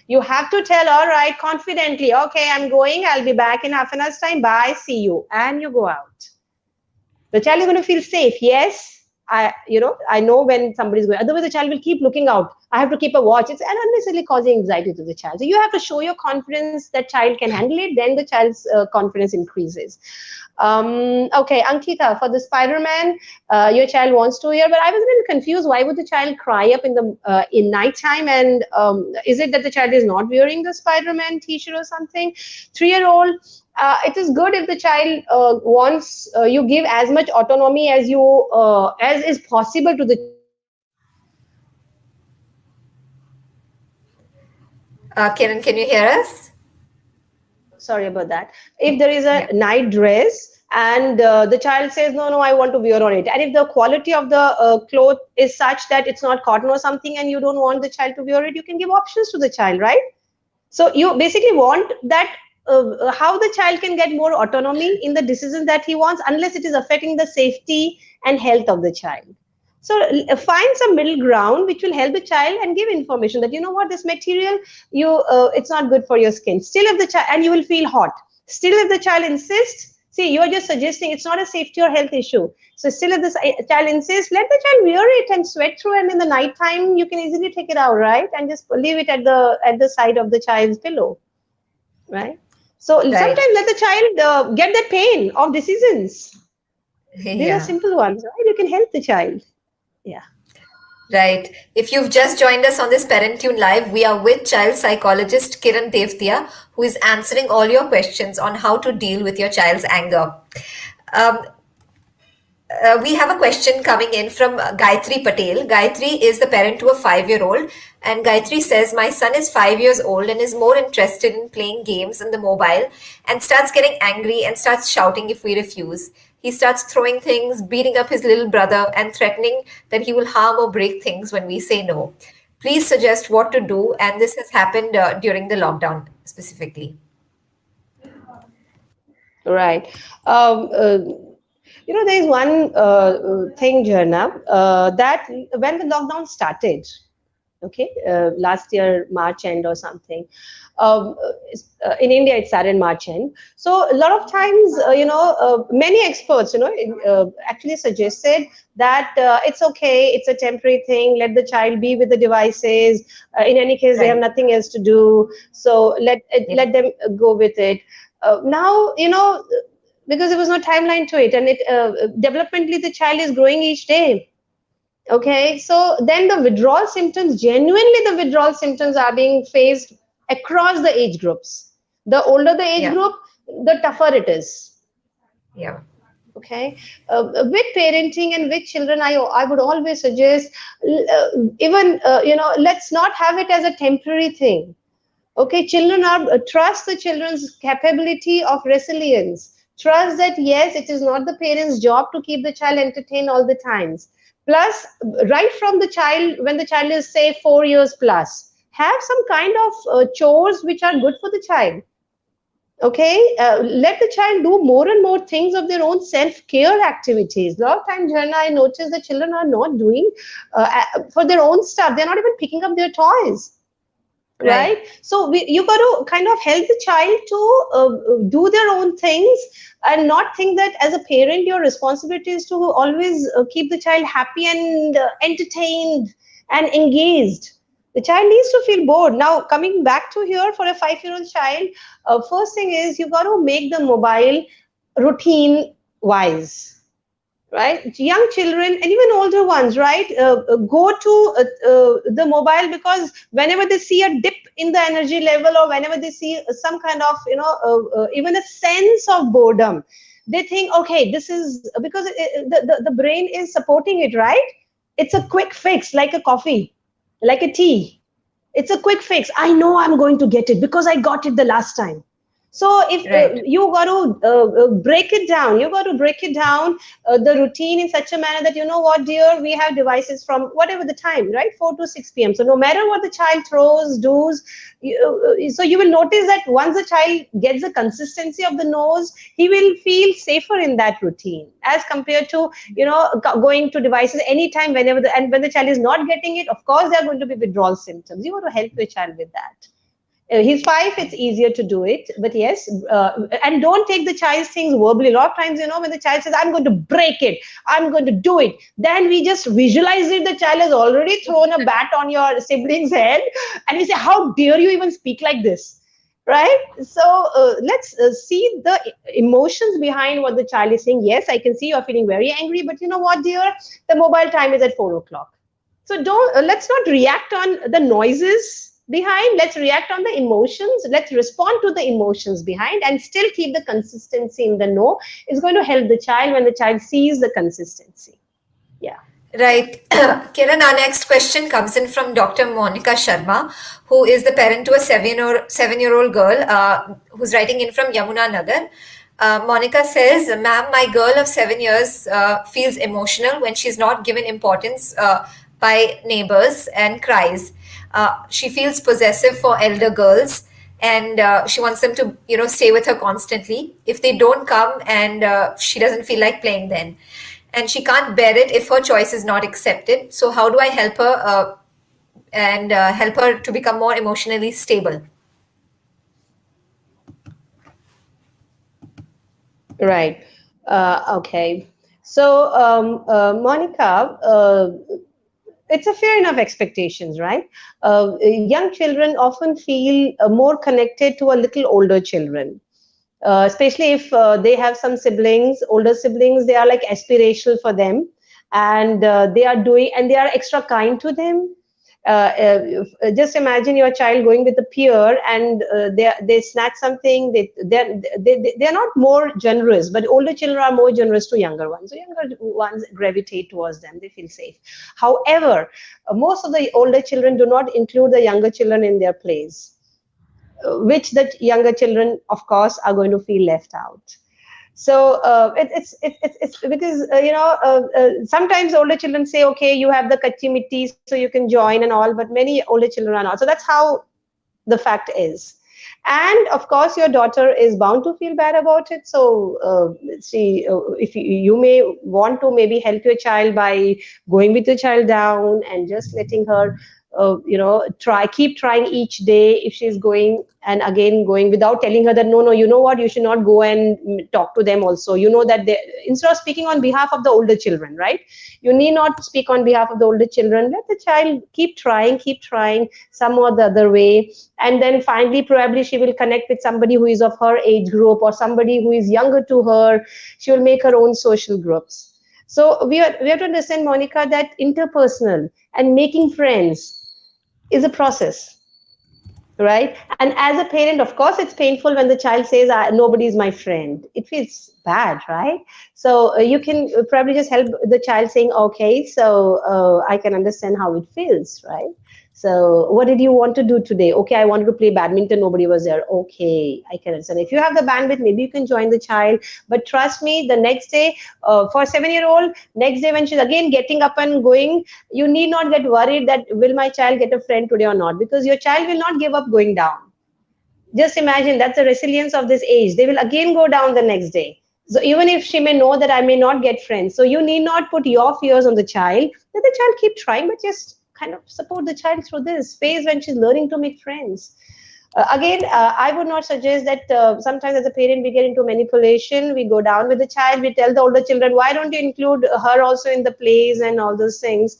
You have to tell, all right, confidently, okay, I'm going, I'll be back in half an hour's time. Bye, see you. And you go out. The child is going to feel safe. Yes, I know when somebody's going. Otherwise, the child will keep looking out. I have to keep a watch. It's unnecessarily causing anxiety to the child. So you have to show your confidence that child can handle it. Then the child's confidence increases. Okay, Ankita, for the Spider-Man, your child wants to hear, but I was a little confused. Why would the child cry up in nighttime? And is it that the child is not wearing the Spider-Man T-shirt or something? 3-year-old. It is good if the child wants you give as much autonomy as is possible to the child. If there is a night dress and Kiran, can you hear us? sorry about that. If there is a Yeah. night dress and the child says no, no, I want to wear on it, and if the quality of the cloth is such that it's not cotton or something, and you don't want the child to wear it, you can give options to the child, right? So you basically want that how the child can get more autonomy in the decisions that he wants, unless it is affecting the safety and health of the child. So find some middle ground which will help the child and give information that you know what, this material, it's not good for your skin. Still, if the child, and you will feel hot. Still, if the child insists, see, you are just suggesting it's not a safety or health issue. So still, if the child insists, let the child wear it and sweat through, and in the night time you can easily take it out, right, and just leave it at the side of the child's pillow, right? So Right. sometimes let the child get the pain of decisions. These are Yeah. simple ones, right? You can help the child. Yeah. Right. If you've just joined us on this Parentune Live, we are with child psychologist Kiran Devtia, who is answering all your questions on how to deal with your child's anger. Um, we have a question coming in from Gayatri Patel. Gayatri is the parent to a 5-year-old, and Gayatri says, my son is 5 years old and is more interested in playing games in the mobile and starts getting angry and starts shouting if we refuse. He starts throwing things, beating up his little brother, and threatening that he will harm or break things when we say no. Please suggest what to do, and this has happened during the lockdown specifically. Right. There is one thing, Jarna, that when the lockdown started, okay, last year March end or something, in India it started March end. So a lot of times, many experts, actually suggested that it's okay, it's a temporary thing, let the child be with the devices. In any case, they have Right. nothing else to do, so Yeah. let them go with it. Now, because there was no timeline to it, and it developmentally the child is growing each day. Okay, so then the withdrawal symptoms, genuinely the withdrawal symptoms are being faced across the age groups. The older the age Yeah. group, the tougher it is. Yeah. Okay, with parenting and with children, I would always suggest, even let's not have it as a temporary thing. Okay, children are trust the children's capability of resilience. Trust that yes, it is not the parent's job to keep the child entertained all the times. Plus, right from the child, when the child is say 4 years plus, have some kind of chores which are good for the child. Okay, let the child do more and more things of their own self-care activities. A lot of times, Jharna, I notice the children are not doing for their own stuff. They're not even picking up their toys, Right. right? So you got to kind of help the child to do their own things, and not think that as a parent your responsibility is to always keep the child happy and entertained and engaged. The child needs to feel bored. Now coming back to here, for a 5-year-old child, first thing is you got to make the mobile routine wise, right? Young children and even older ones, right? Go to the mobile, because whenever they see a dip in the energy level, or whenever they see some kind of, even a sense of boredom, they think, okay, this is because the brain is supporting it, right? It's a quick fix, like a coffee, like a tea. It's a quick fix. I know I'm going to get it because I got it the last time. So if Right. you got to break it down, you got to break it down, the routine in such a manner that, you know what, dear, we have devices from whatever the time, right? 4 to 6 p.m. So no matter what the child throws, does, so you will notice that once the child gets the consistency of the nose, he will feel safer in that routine, as compared to, going to devices anytime, whenever and when the child is not getting it, of course there are going to be withdrawal symptoms. You want to help your child with that. He's 5, it's easier to do it, but yes, and don't take the child's things verbally. A lot of times, when the child says, I'm going to break it, I'm going to do it, then we just visualize it. The child has already thrown a bat on your sibling's head, and we say, how dare you even speak like this, right? So let's see the emotions behind what the child is saying. Yes, I can see you're feeling very angry, but you know what, dear, the mobile time is at 4 o'clock. So don't let's not react on the noises behind. Let's react on the emotions. Let's respond to the emotions behind, and still keep the consistency in the no. It's going to help the child when the child sees the consistency. Yeah. Right. Kiran, our next question comes in from Dr. Monica Sharma, who is the parent to a 7-year-old girl who's writing in from Yamuna Nagar. Monica says, Ma'am, my girl of 7 years feels emotional when she's not given importance by neighbors and cries. She feels possessive for elder girls, and she wants them to, stay with her constantly. If they don't come, and she doesn't feel like playing then, and she can't bear it if her choice is not accepted. So how do I help her and help her to become more emotionally stable? Right. Okay. So, Monica, it's a fair enough expectations, right? Young children often feel more connected to a little older children, especially if they have some siblings, older siblings. They are like aspirational for them, and they are extra kind to them. Just imagine your child going with a peer, and they snatch something. They are not more generous, but older children are more generous to younger ones. So younger ones gravitate towards them. They feel safe. However, most of the older children do not include the younger children in their plays, which the younger children, of course, are going to feel left out. So it's because sometimes older children say, okay, you have the kachi mitti, so you can join and all, but many older children are not. So that's how the fact is. And of course, your daughter is bound to feel bad about it. So, if you may want to maybe help your child by going with your child down and just letting her, keep trying each day. If she's going and again going, without telling her that, no, no, you know what, you should not go and talk to them also. You know that instead of speaking on behalf of the older children, right? You need not speak on behalf of the older children. Let the child keep trying some or the other way, and then finally probably she will connect with somebody who is of her age group, or somebody who is younger to her. She will make her own social groups. So we have to understand, Monica, that interpersonal and making friends is a process, right? And as a parent, of course, it's painful when the child says, nobody is my friend. It feels bad, right? So you can probably just help the child saying, okay, so I can understand how it feels, right? So what did you want to do today? Okay, I wanted to play badminton, nobody was there. Okay, I can understand. If you have the bandwidth, maybe you can join the child. But trust me, the next day, for a 7-year-old, next day when she's again getting up and going, you need not get worried that will my child get a friend today or not, because your child will not give up going down. Just imagine that's the resilience of this age. They will again go down the next day. So even if she may know that I may not get friends, so you need not put your fears on the child. Let the child keep trying, but just kind of support the child through this phase when she's learning to make friends. Again, I would not suggest that sometimes as a parent we get into manipulation. We go down with the child. We tell the older children, why don't you include her also in the plays and all those things.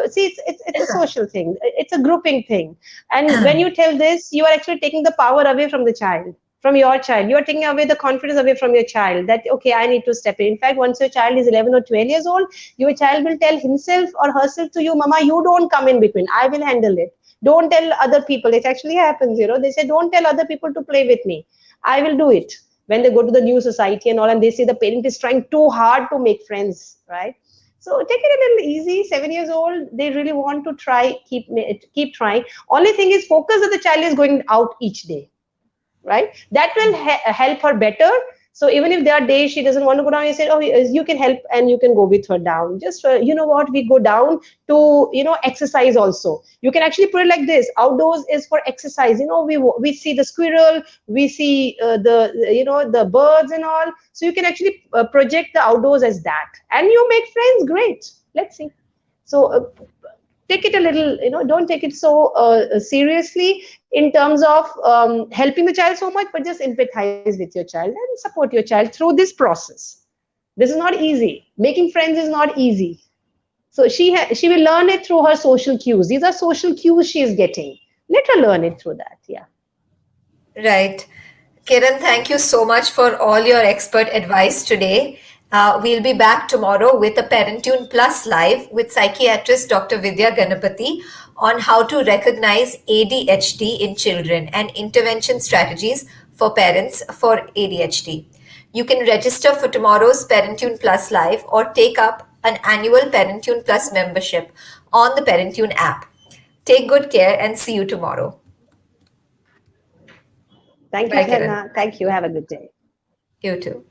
See, it's a social thing. It's a grouping thing. And when you tell this, you are actually taking the power away from the child, from your child. You are taking away the confidence away from your child that, okay, I need to step in. In fact, once your child is 11 or 12 years old, your child will tell himself or herself to you, Mama, you don't come in between. I will handle it. Don't tell other people. It actually happens, they say, don't tell other people to play with me. I will do it. When they go to the new society and all, and they see the parent is trying too hard to make friends, right? So take it a little easy. 7 years old, they really want to try, keep trying. Only thing is focus that the child is going out each day, right? That will help her better. So even if there are days she doesn't want to go down, you say, oh, you can help and you can go with her down. Just you know what, we go down to exercise also. You can actually put it like this: outdoors is for exercise. We see the squirrel, we see the birds and all. So you can actually project the outdoors as that, and you make friends. Great. Let's see. So take it a little, don't take it so seriously in terms of helping the child so much, but just empathize with your child and support your child through this process. This is not easy. Making friends is not easy. So she will learn it through her social cues. These are social cues she is getting. Let her learn it through that. Yeah. Right. Kiran, thank you so much for all your expert advice today. We'll be back tomorrow with a Parentune Plus Live with psychiatrist Dr. Vidya Ganapati on how to recognize ADHD in children and intervention strategies for parents for ADHD. You can register for tomorrow's Parentune Plus Live or take up an annual Parentune Plus membership on the Parentune app. Take good care and see you tomorrow. Thank you, Bye, Kiran. Sharna. Thank you. Have a good day. You too.